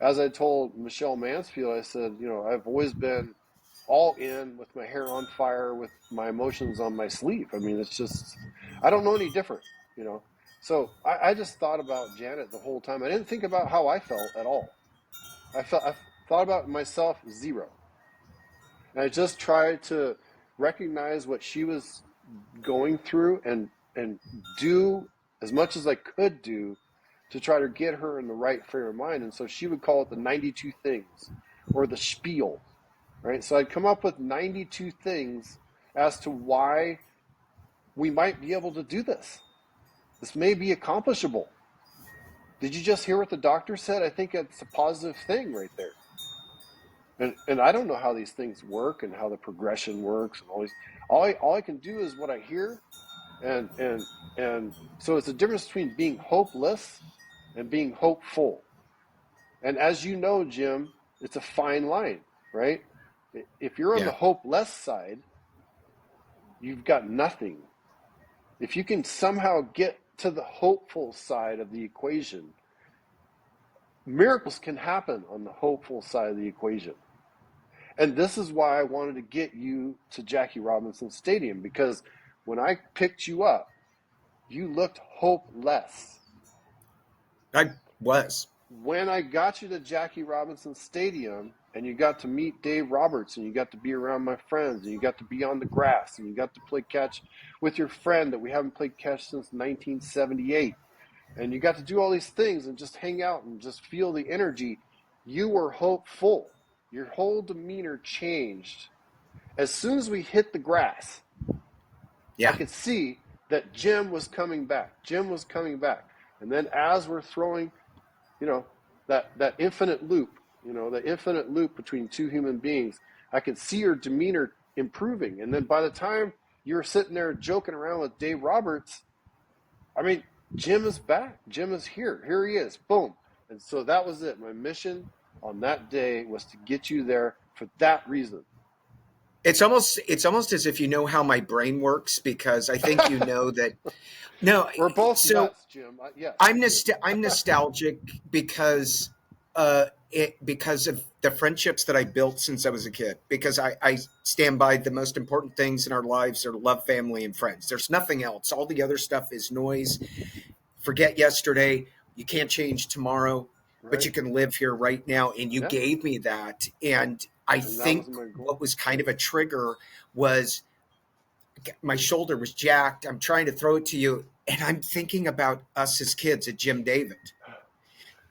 As I told Michelle Mansfield, I said, you know, I've always been all in with my hair on fire, with my emotions on my sleeve. I mean, it's just, I don't know any different, you know. So I just thought about Janet the whole time. I didn't think about how I felt at all. I thought about myself zero, and I just tried to recognize what she was going through and do. as much as I could do to try to get her in the right frame of mind. And so she would call it the 92 things or the spiel, right? So I'd come up with 92 things as to why we might be able to do this. This may be accomplishable. Did you just hear what the doctor said? I think it's a positive thing right there. And I don't know how these things work and how the progression works and all these. All I can do is what I hear, and so it's the difference between being hopeless and being hopeful. And as you know, Jim, it's a fine line, right? If you're on the Yeah. hopeless side, you've got nothing. If you can somehow get to the hopeful side of the equation, miracles can happen on the hopeful side of the equation. And this is why I wanted to get you to Jackie Robinson Stadium, because when I picked you up, you looked hopeless. I was. When I got you to Jackie Robinson Stadium and you got to meet Dave Roberts and you got to be around my friends and you got to be on the grass and you got to play catch with your friend that we haven't played catch since 1978, and you got to do all these things and just hang out and just feel the energy, you were hopeful. Your whole demeanor changed. As soon as we hit the grass, Yeah. I could see that Jim was coming back. Jim was coming back. And then as we're throwing, that infinite loop, the infinite loop between two human beings, I could see your demeanor improving. And then by the time you were sitting there joking around with Dave Roberts, I mean, Jim is back. Jim is here. Here he is. Boom. And so that was it. My mission on that day was to get you there for that reason. It's almost as if you know how my brain works, because I think you know that. No, We're both so nuts, Jim. Yes. I'm nostalgic because because of the friendships that I built since I was a kid. Because I stand by the most important things in our lives are love, family, and friends. There's nothing else. All the other stuff is noise. Forget yesterday. You can't change tomorrow, but Right. you can live here right now. And you Yeah. gave me that. And I And that was think my goal. what was kind of a trigger was my shoulder was jacked. I'm trying to throw it to you, and I'm thinking about us as kids at Jim David. And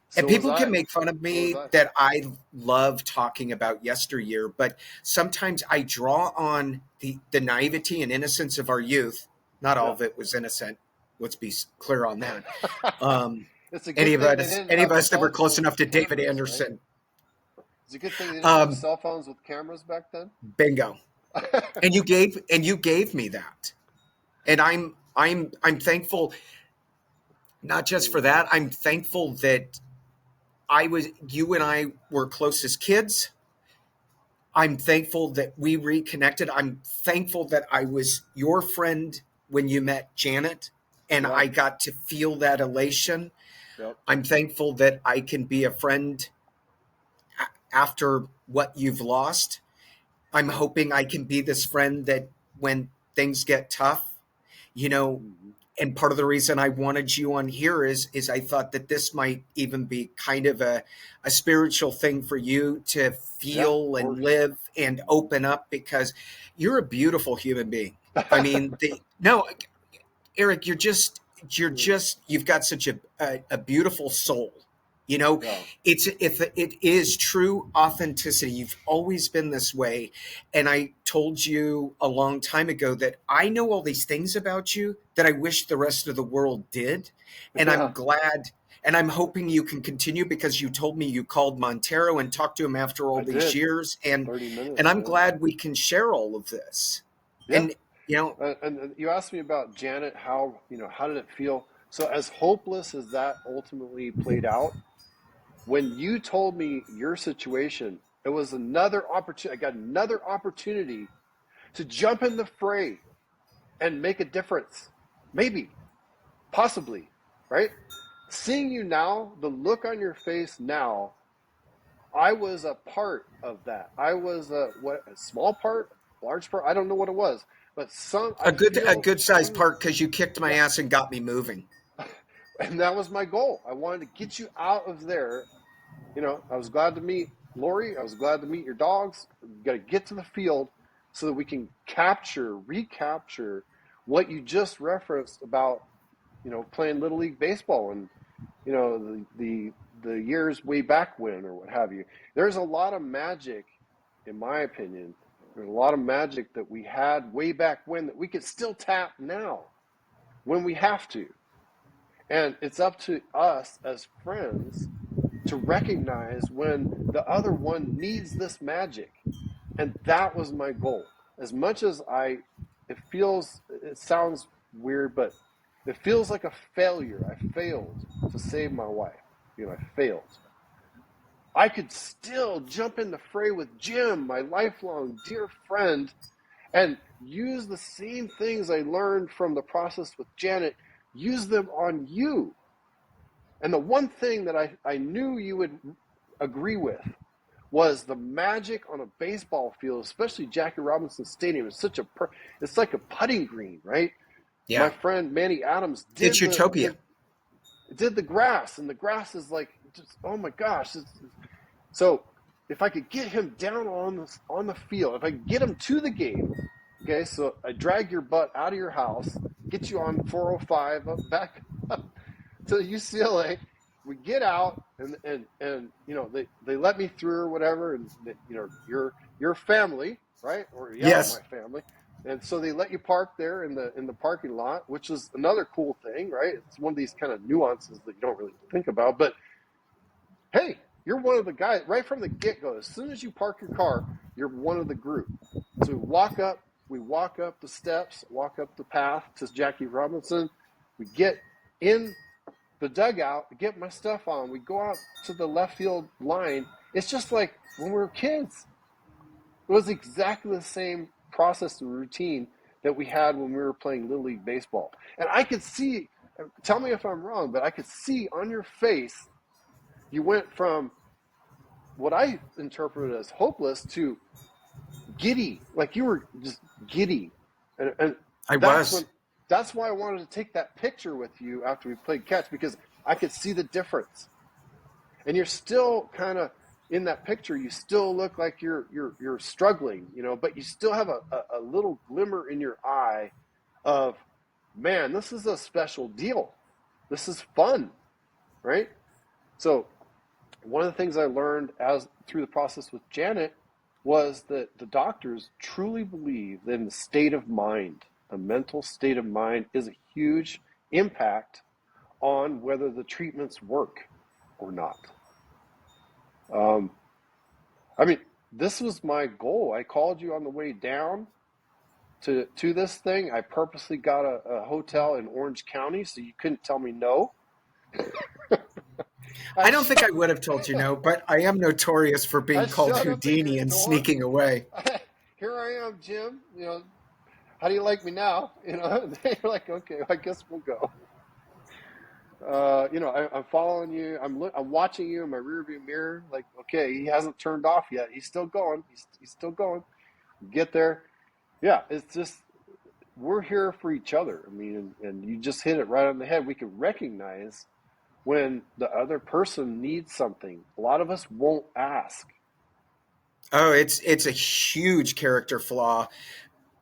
So was people can I. make fun of So was me I. that I love talking about yesteryear, but sometimes I draw on the naivety and innocence of our youth. Not all Yeah. of it was innocent. Let's be clear on that. Um, It's a any good of thing they us, didn't any of have us that cell were close phones enough to with David cameras, right? Anderson, It's a good thing they didn't have um, cell phones with cameras back then. bingo. And you gave me that, and I'm thankful. Not just for that, I'm thankful that you and I were close as kids. I'm thankful that we reconnected. I'm thankful that I was your friend when you met Janet and Yeah. I got to feel that elation. Yep. I'm thankful that I can be a friend after what you've lost. I'm hoping I can be this friend that when things get tough, you know, Mm-hmm. and part of the reason I wanted you on here is I thought that this might even be kind of a spiritual thing for you to Yeah. feel Or. and live and open up, because you're a beautiful human being. I mean, no, Eric, you've got such a beautiful soul. You know, Yeah. it is true authenticity. You've always been this way. And I told you a long time ago that I know all these things about you that I wish the rest of the world did. And I'm Yeah. glad and I'm hoping you can continue, because you told me you called Montero and talked to him after all I these did. years. And 30 minutes. I'm Yeah. glad we can share all of this. Yeah. And you know, And you asked me about Janet. How did it feel? So as hopeless as that ultimately played out, when you told me your situation, it was another opportunity. I got another opportunity to jump in the fray and make a difference. Maybe, possibly, right? Seeing you now, the look on your face now, I was a part of that. I was a small part, large part. I don't know what it was, but a I feel good sized some. part, because you kicked my Yeah, ass and got me moving. and that was my goal. I wanted to get you out of there. I was glad to meet Lori. I was glad to meet your dogs. We got to get to the field so that we can recapture what you just referenced about playing Little League Baseball and, the years way back when or what have you. There's a lot of magic, in my opinion. There's a lot of magic that we had way back when that we could still tap now when we have to. And it's up to us as friends to recognize when the other one needs this magic. And that was my goal. As much as it sounds weird, but it feels like a failure. I failed to save my wife. I failed. I could still jump in the fray with Jim, my lifelong dear friend, and use the same things I learned from the process with Janet, use them on you. And the one thing that I knew you would agree with was the magic on a baseball field, especially Jackie Robinson Stadium. It's like a putting green, right? Yeah. My friend Manny Adams It's utopia. Did the grass, and the grass is like, just, oh my gosh. So if I could get him down on the field, if I could get him to the game, okay, so I drag your butt out of your house, get you on 405 back up to UCLA. We get out, and they let me through or whatever, and your family, right? Or Yes. My family. And so they let you park there in the parking lot, which is another cool thing, right? It's one of these kind of nuances that you don't really think about. But hey, you're one of the guys right from the get-go. As soon as you park your car, you're one of the group. So we walk up the steps, walk up the path to Jackie Robinson. We get in the dugout, get my stuff on. We go out to the left field line. It's just like when we were kids. It was exactly the same process and routine that we had when we were playing Little League Baseball. And I could see, tell me if I'm wrong, but I could see on your face, you went from what I interpreted as hopeless to giddy. Like you were just giddy. And that's why I wanted to take that picture with you after we played catch, because I could see the difference. And you're still kind of in that picture. You still look like you're struggling, but you still have a little glimmer in your eye of, man, this is a special deal. This is fun, right? So one of the things I learned through the process with Janet was that the doctors truly believe that in the state of mind, the mental state of mind is a huge impact on whether the treatments work or not. This was my goal. I called you on the way down to this thing. I purposely got a hotel in Orange County so you couldn't tell me no. I don't think I would have told you no, but I am notorious for being called Houdini and sneaking away. Here I am, Jim. How do you like me now? They're like, okay, I guess we'll go. I'm following you. I'm watching you in my rearview mirror. Like, okay, he hasn't turned off yet. He's still going. He's still going. Get there. Yeah, it's just we're here for each other. And you just hit it right on the head. We can recognize when the other person needs something. A lot of us won't ask. Oh, it's a huge character flaw,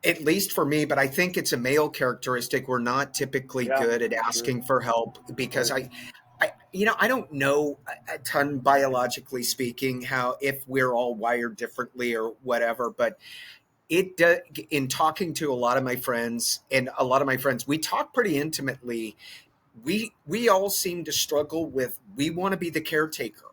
at least for me, but I think it's a male characteristic. We're not typically good at asking for help because I don't know a ton, biologically speaking, if we're all wired differently or whatever, but in talking to a lot of my friends, we talk pretty intimately. We all seem to struggle with, we want to be the caretaker.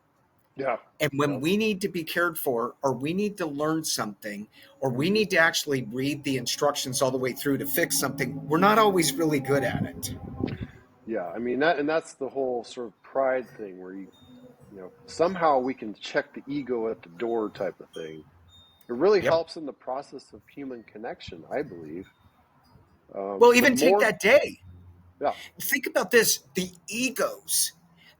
Yeah. And when we need to be cared for, or we need to learn something, or we need to actually read the instructions all the way through to fix something, we're not always really good at it. Yeah. That's the whole sort of pride thing where somehow we can check the ego at the door type of thing. It really helps in the process of human connection, I believe. Well, even take that day. Yeah. Think about this, the egos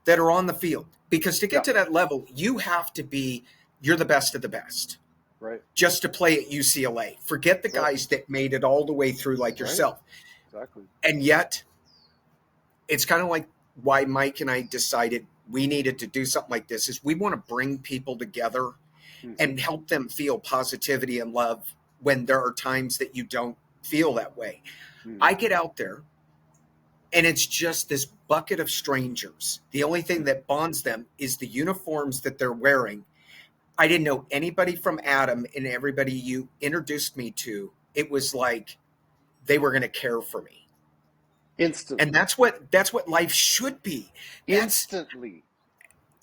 that are on the field. Because to get to that level, you're the best of the best. Right. Just to play at UCLA. Forget the guys that made it all the way through like yourself. Exactly. And yet, it's kind of like why Mike and I decided we needed to do something like this, is we want to bring people together and help them feel positivity and love when there are times that you don't feel that way. I get out there and it's just this bucket of strangers. The only thing that bonds them is the uniforms that they're wearing. I didn't know anybody from Adam, and everybody you introduced me to, it was like they were going to care for me. And Instantly. that's what life should be. That's Instantly.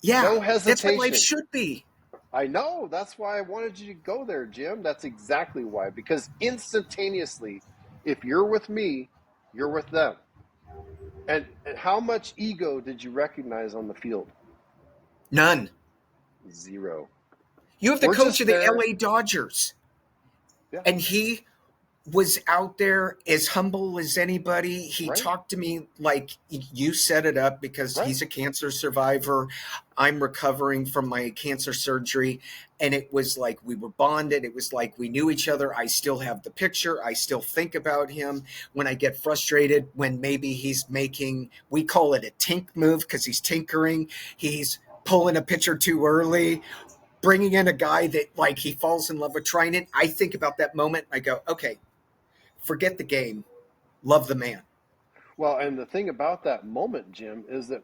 yeah, No that's what life hesitation. should be. I know. That's why I wanted you to go there, Jim. That's exactly why. Because instantaneously, if you're with me, you're with them. And how much ego did you recognize on the field? None. Zero. You have the We're coach just of the there. LA Dodgers, Yeah. and he was out there as humble as anybody. He Right. talked to me like you set it up because Right. he's a cancer survivor. I'm recovering from my cancer surgery. And it was like we were bonded. It was like we knew each other. I still have the picture. I still think about him when I get frustrated, when maybe he's making, we call it a tink move because he's tinkering. He's pulling a pitcher too early, bringing in a guy that like he falls in love with Trinan. I think about that moment. I go, okay, forget the game, love the man. Well, and the thing about that moment, Jim, is that,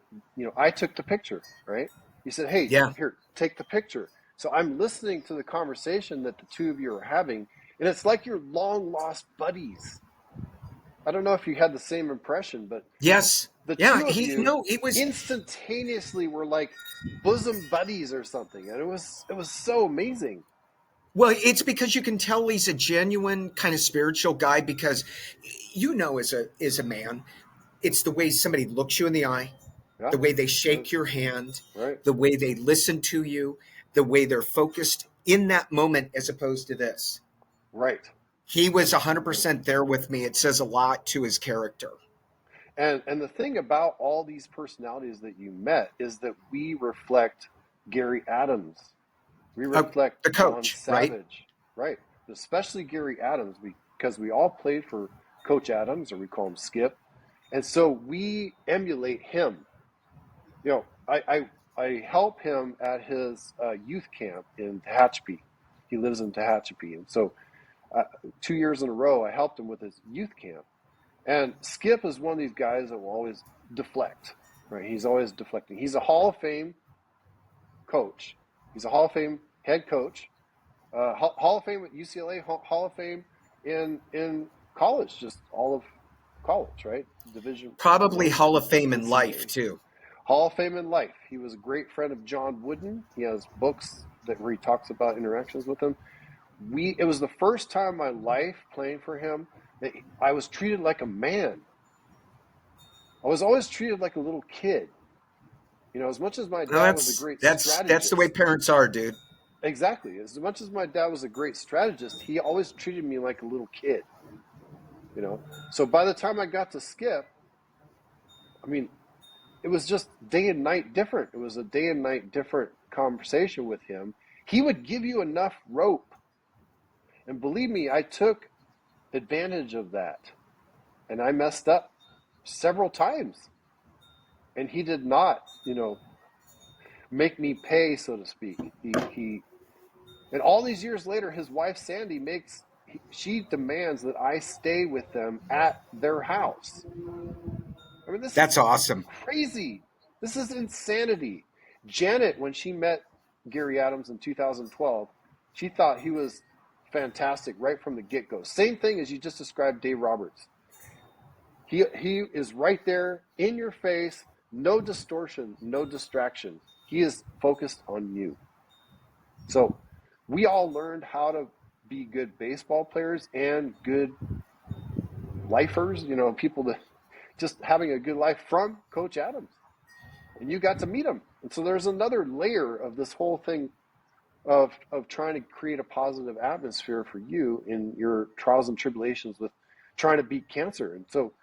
I took the picture, right? You said, hey, Yeah. here, take the picture. So I'm listening to the conversation that the two of you are having, and it's like you're long lost buddies. I don't know if you had the same impression, but Yes. the Yeah. two of you It was, instantaneously were like bosom buddies or something, and it was so amazing. well, it's because you can tell he's a genuine kind of spiritual guy because as a man, it's the way somebody looks you in the eye, Yeah, the way they it is. shake your hand, Right, the way they listen to you, the way they're focused in that moment as opposed to this. right. He was 100% there with me. It says a lot to his character. And the thing about all these personalities that you met is that we reflect Gary Adams. We reflect The John coach, right? Savage, right? Especially Gary Adams, because we all played for Coach Adams, or we call him Skip, and so we emulate him. I help him at his youth camp in Tehachapi. He lives in Tehachapi, and so 2 years in a row, I helped him with his youth camp. And Skip is one of these guys that will always deflect, right? He's always deflecting. He's a Hall of Fame coach. He's a Hall of Fame head coach. Hall of Fame at UCLA, Hall of Fame in college, just all of college, right? Division Probably one Hall of Fame in life, NCAA. too. Hall of Fame in life. He was a great friend of John Wooden. He has books where he talks about interactions with him. It was the first time in my life playing for him that I was treated like a man. I was always treated like a little kid. As much as my No, dad was a great that's the way strategist, parents are, dude. exactly. As much as my dad was a great strategist, he always treated me like a little kid. So by the time I got to Skip, I mean, it was just day and night different. It was a day and night different conversation with him. He would give you enough rope. And believe me, I took advantage of that. And I messed up several times. And he did not, make me pay, so to speak. And all these years later, his wife Sandy she demands that I stay with them at their house. I mean, this That's is awesome. crazy. This is insanity. Janet, when she met Gary Adams in 2012, she thought he was fantastic right from the get-go. Same thing as you just described Dave Roberts. He is right there in your face, no distortion, no distraction. He is focused on you. So we all learned how to be good baseball players and good lifers, people that just having a good life from Coach Adams. And you got to meet him. And so there's another layer of this whole thing of trying to create a positive atmosphere for you in your trials and tribulations with trying to beat cancer. And so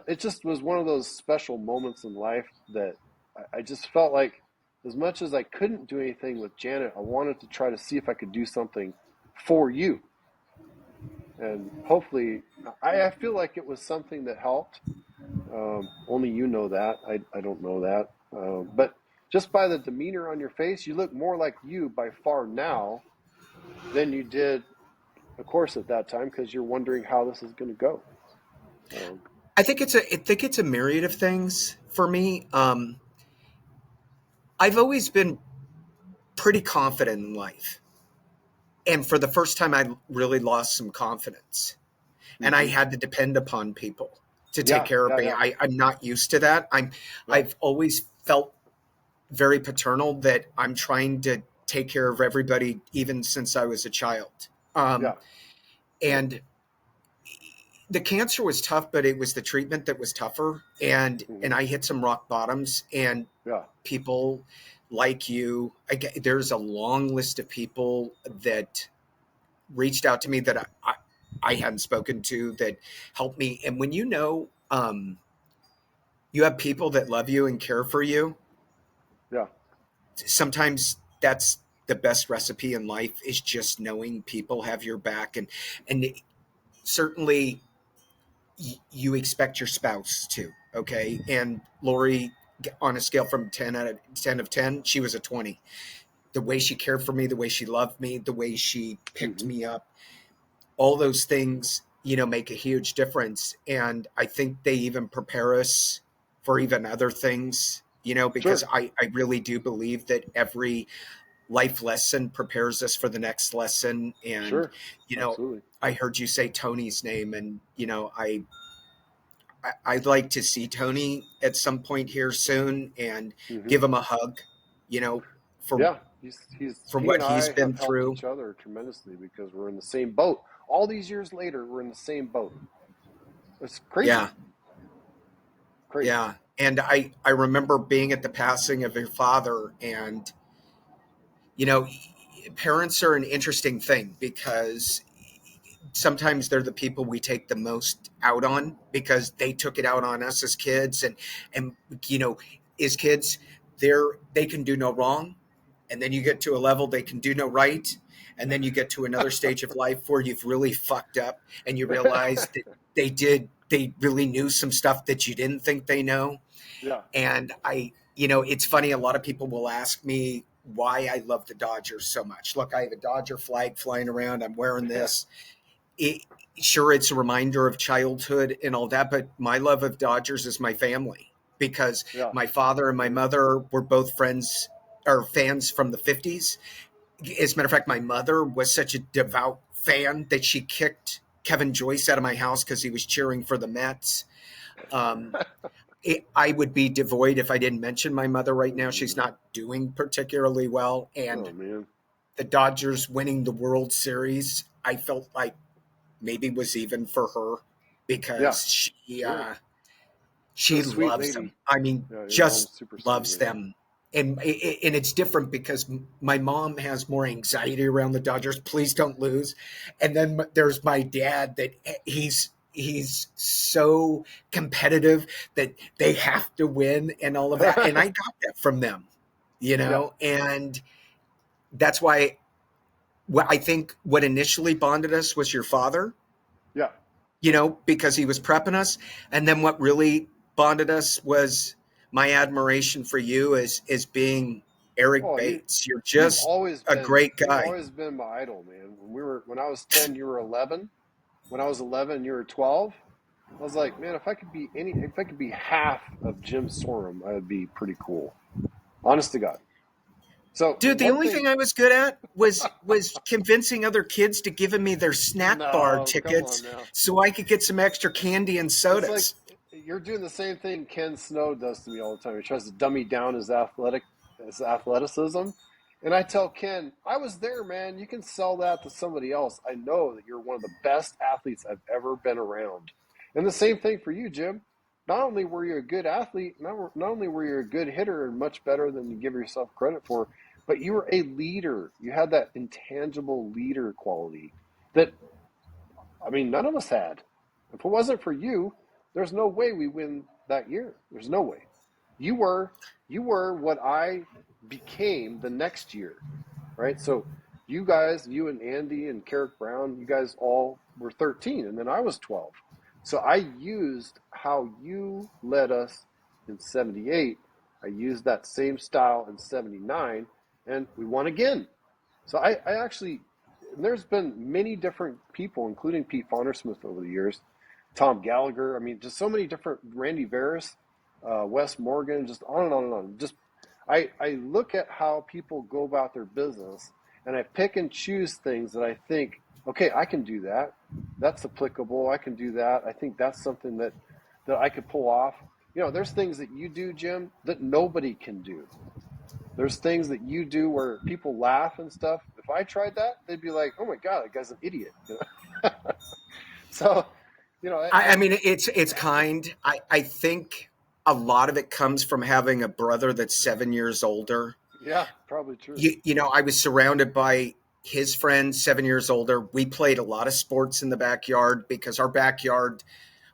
it just was one of those special moments in life that I just felt like, as much as I couldn't do anything with Janet, I wanted to try to see if I could do something for you. And hopefully, I feel like it was something that helped. Only you know that. I don't know that. But just by the demeanor on your face, you look more like you by far now than you did, of course, at that time, because you're wondering how this is going to go. I think it's a myriad of things for me. I've always been pretty confident in life, and for the first time, I really lost some confidence, and I Mm-hmm. had to depend upon people to take Yeah, care of yeah, me. yeah, I'm not used to that. yeah, I've always felt very paternal that I'm trying to take care of everybody, even since I was a child. yeah. And the cancer was tough, but it was the treatment that was tougher. Mm-hmm. And I hit some rock bottoms. And Yeah, people like you, there's a long list of people that reached out to me that I hadn't spoken to that helped me. And when you have people that love you and care for you, yeah. sometimes that's the best recipe in life, is just knowing people have your back. And certainly you expect your spouse to, okay? And Lori, on a scale from 10 of 10, she was a 20. The way she cared for me, the way she loved me, the way she picked Mm-hmm. me up, all those things, make a huge difference. And I think they even prepare us for even other things, because Sure, I really do believe that every life lesson prepares us for the next lesson. And, sure, you know, absolutely. I heard you say Tony's name, and, I'd like to see Tony at some point here soon and Mm-hmm. give him a hug, you know, for Yeah, he what and he's I been have helped through. each other tremendously because we're in the same boat. All these years later, we're in the same boat. It's crazy, Yeah, crazy. yeah. And I remember being at the passing of your father, and you know, parents are an interesting thing because sometimes they're the people we take the most out on because they took it out on us as kids. And you know as kids, they can do no wrong, and then you get to a level they can do no right, and then you get to another stage of life where you've really fucked up and you realize that they really knew some stuff that you didn't think they know. Yeah, And it's funny, a lot of people will ask me why I love the Dodgers so much. Look, I have a Dodger flag flying around, I'm wearing this. it, sure, it's a reminder of childhood and all that, but my love of Dodgers is my family, because yeah. my father and my Absolutely. mother were both friends or fans from the 50s. As a matter of fact, my mother was such a devout fan that she kicked Kevin Joyce out of my house because he was cheering for the Mets. Um, I would be devoid if I didn't mention my mother right now. She's Mm. not doing particularly well. Oh And man. the Dodgers winning the World Series, I felt like maybe was even for her, Yeah, because sure. She's she a sweet loves them. lady. I mean, Yeah, your mom's just super sweet loves lady. them. And it's different because my mom has more anxiety around the Dodgers. Please don't lose. And then there's my dad, that he's so competitive that they have to win and all of that. And I got that from them, Yeah, and that's why, I think what initially bonded us was your father, yeah. because he was prepping us. And then what really bonded us was my admiration for you as being Eric Oh, Bates. You're just a great you've guy. always been my idol, man. When I was 10, you were 11. When I was 11, you were 12. I was like, man, if I could be half of Jim Sorum, I would be pretty cool. Honest to God. So Dude, the one only thing, thing I was good at was convincing other kids to give me their snack bar no, come on tickets now. so I could get some extra candy and It's like sodas. you're doing the same thing Ken Snow does to me all the time. He tries to dummy down his athleticism. And I tell Ken, I was there, man. You can sell that to somebody else. I know that you're one of the best athletes I've ever been around. And the same thing for you, Jim. Not only were you a good athlete, not only were you a good hitter and much better than you give yourself credit for, but you were a leader. You had that intangible leader quality that, I mean, none of us had. If it wasn't for you, there's no way we win that year. There's no way. You were you were what I became the next year, right? So you guys, you and Andy and Carrick Brown, you guys all were 13, and then I was 12. So I used how you led us in 78. I used that same style in 79, and we won again. So I actually, and there's been many different people, including Pete Fondersmith over the years, Tom Gallagher. I mean, just so many different, Randy Veras, Wes Morgan, just on and on and on. Just I look at how people go about their business, and I pick and choose things that I think, okay, I can do that. That's applicable. I can do that. I think that's something that I could pull off. There's things that you do, Jim, that nobody can do. There's things that you do where people laugh and stuff. If I tried that, they'd be like, "Oh my god, that guy's an idiot." So, I mean, it's kind. I think a lot of it comes from having a brother that's 7 years older. yeah, probably true. I was surrounded by his friends 7 years older. We played a lot of sports in the backyard because our backyard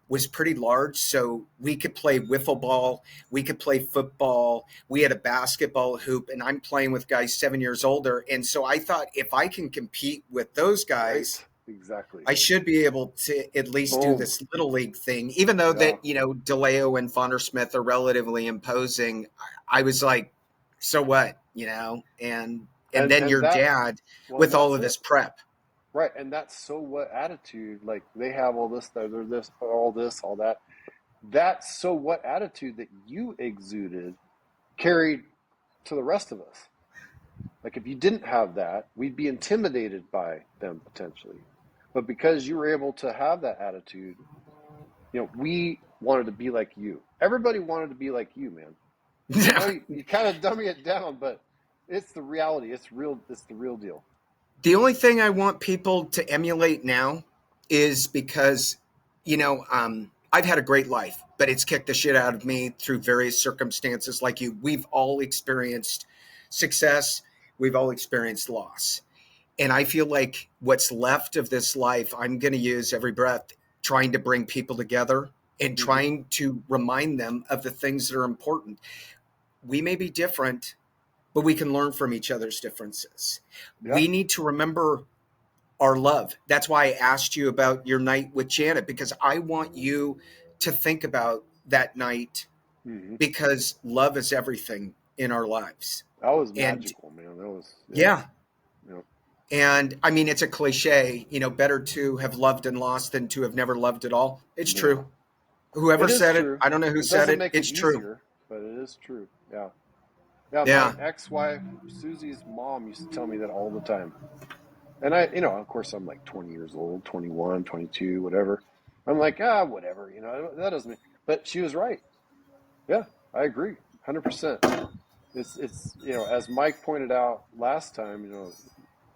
was pretty large. So we could play wiffle ball, we could play football, we had a basketball hoop, and I'm playing with guys 7 years older. And so I thought if I can compete with those guys, Right. Exactly. I should be able to at least do Boom. this little league thing, even though Yeah. that, DeLeo and Fondersmith are relatively imposing. I was like, so what, and then And your that dad well, and with all that's of it. his prep. Right. And that's so what attitude, like they have all this, they're this, all that. That's so what attitude that you exuded carried to the rest of us. Like if you didn't have that, we'd be intimidated by them potentially. But because you were able to have that attitude, we wanted to be like you. Everybody wanted to be like you, man. I know you kind of dummy it down, but it's the reality. It's real. It's the real deal. The only thing I want people to emulate now is because, I've had a great life, but it's kicked the shit out of me through various circumstances like you. We've all experienced success, we've all experienced loss. And I feel like what's left of this life, I'm going to use every breath trying to bring people together and Mm-hmm. trying to remind them of the things that are important. We may be different, but we can learn from each other's differences. Yeah. We need to remember our love. That's why I asked you about your night with Janet, because I want you to think about that night, Mm-hmm. because love is everything in our lives. That was And magical, man. That was yeah, yeah. and I mean, it's a cliche, better to have loved and lost than to have never loved at all. It's No, true. Whoever it is said it, true. I don't know who It said doesn't it. make it It's true. easier, but it is true. Yeah. Yeah. My Yeah. ex-wife Susie's mom used to tell me that all the time. And of course, I'm like 20 years old, 21, 22, whatever. I'm like, whatever, that doesn't mean. But she was right. Yeah, I agree, 100%. It's as Mike pointed out last time,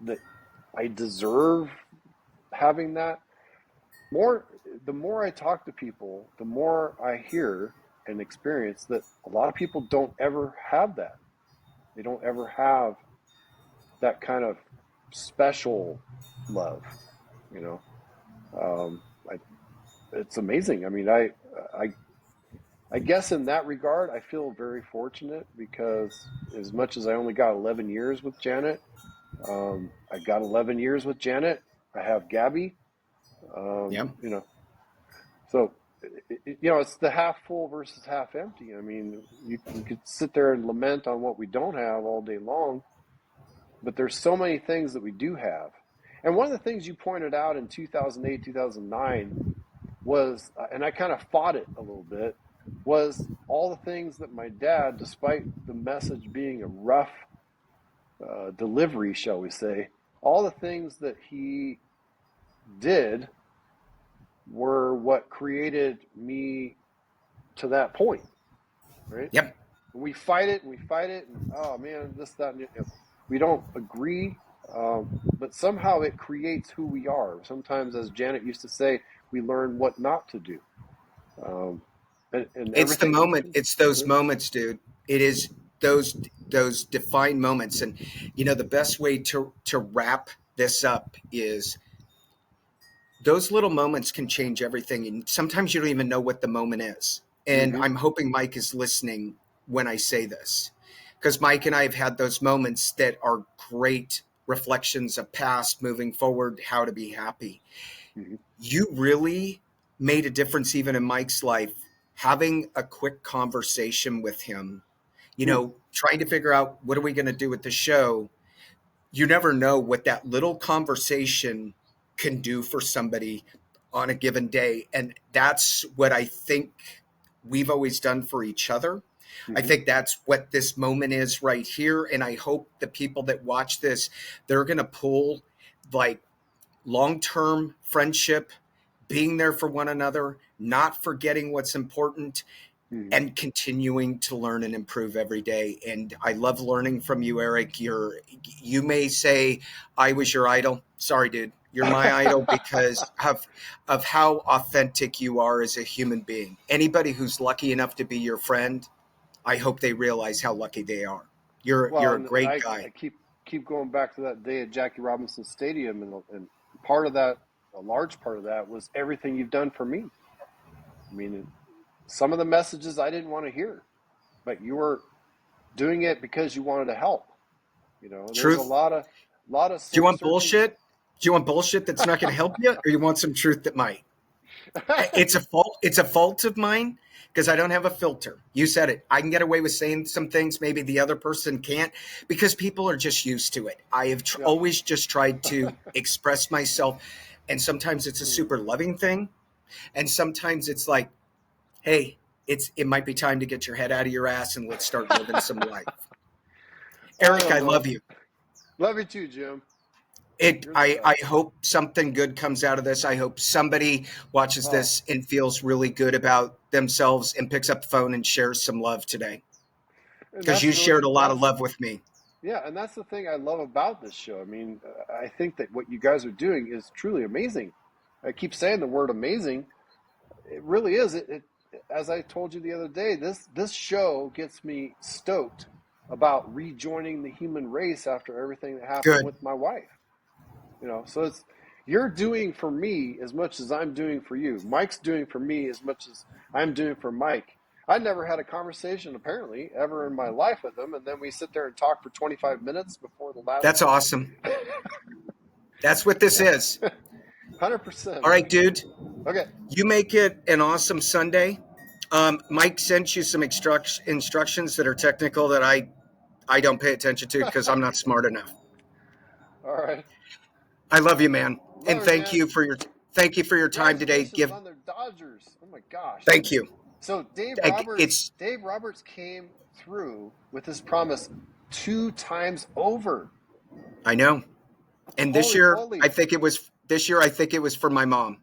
that I deserve having that more. The more I talk to people, the more I hear and experience that a lot of people don't ever have that. They don't ever have that kind of special love, you know. I, it's amazing. I mean, I guess in that regard, I feel very fortunate because as much as I only got 11 years with Janet, I got 11 years with Janet. I have Gabby, Yeah. So, it's the half full versus half empty. I mean, you could sit there and lament on what we don't have all day long, but there's so many things that we do have. And one of the things you pointed out in 2008, 2009 was, and I kind of fought it a little bit, was all the things that my dad, despite the message being a rough delivery, shall we say, all the things that he did were what created me to that point, right? Yep. And we fight it, and we fight it, and oh man, this, that, and we don't agree, but somehow it creates who we are. Sometimes, as Janet used to say, we learn what not to do, and It's the everything. moment. It's those moments, dude. It is those defined moments. And the best way to wrap this up is those little moments can change everything. And sometimes you don't even know what the moment is. And Mm-hmm. I'm hoping Mike is listening when I say this, because Mike and I have had those moments that are great reflections of past, moving forward, how to be happy. Mm-hmm. You really made a difference even in Mike's life, having a quick conversation with him, Hmm. trying to figure out what are we going to do with the show. You never know what that little conversation can do for somebody on a given day. And that's what I think we've always done for each other. I Mm-hmm. think that's what this moment is right here. And I hope the people that watch this, they're going to pull like long-term friendship, being there for one another, not forgetting what's important, Mm-hmm. and continuing to learn and improve every day. And I love learning from you, Eric. You may say I was your idol. Sorry, dude. You're my idol because of how authentic you are as a human being. Anybody who's lucky enough to be your friend, I hope they realize how lucky they are. You're Well, a and great I guy. keep going back to that day at Jackie Robinson Stadium, and part of that, a large part of that, was everything you've done for me. I mean, some of the messages I didn't want to hear, but you were doing it because you wanted to help. You know, there's a Truth. lot of Do you want certain. bullshit? Do you want bullshit that's not going to help you, or you want some truth that might? It's a fault. It's a fault of mine because I don't have a filter. You said it. I can get away with saying some things maybe the other person can't because people are just used to it. I have Yeah. always just tried to express myself, and sometimes it's a super loving thing, and sometimes it's like, hey, it might be time to get your head out of your ass and let's start living some life. I Eric, don't I know. love you. Love you too, Jim. It. You're the I best. hope something good comes out of this. I hope somebody watches Oh, this and feels really good about themselves and picks up the phone and shares some love today and because you shared a lot of love with me. yeah, and that's the thing I love about this show. I mean, I think that what you guys are doing is truly amazing. I keep saying the word amazing. It really is. As I told you the other day, this show gets me stoked about rejoining the human race after everything that happened Good. with my wife. You know, so it's you're doing for me as much as I'm doing for you. Mike's doing for me as much as I'm doing for Mike. I never had a conversation apparently ever in my life with him, and then we sit there and talk for 25 minutes before the last. That's awesome. That's what this Yeah, is. 100%, All man. right, dude. Okay, You make it an awesome Sunday. Mike sent you some instructions that are technical that I don't pay attention to because I'm not smart enough. all right. I love you, man, and Love you, man. thank you for your time today. Congratulations on their Dodgers. Oh my gosh. Thank you. So It's Dave Roberts came through with his promise 2 times over. I know. And Holy moly. this year I think it was for my mom.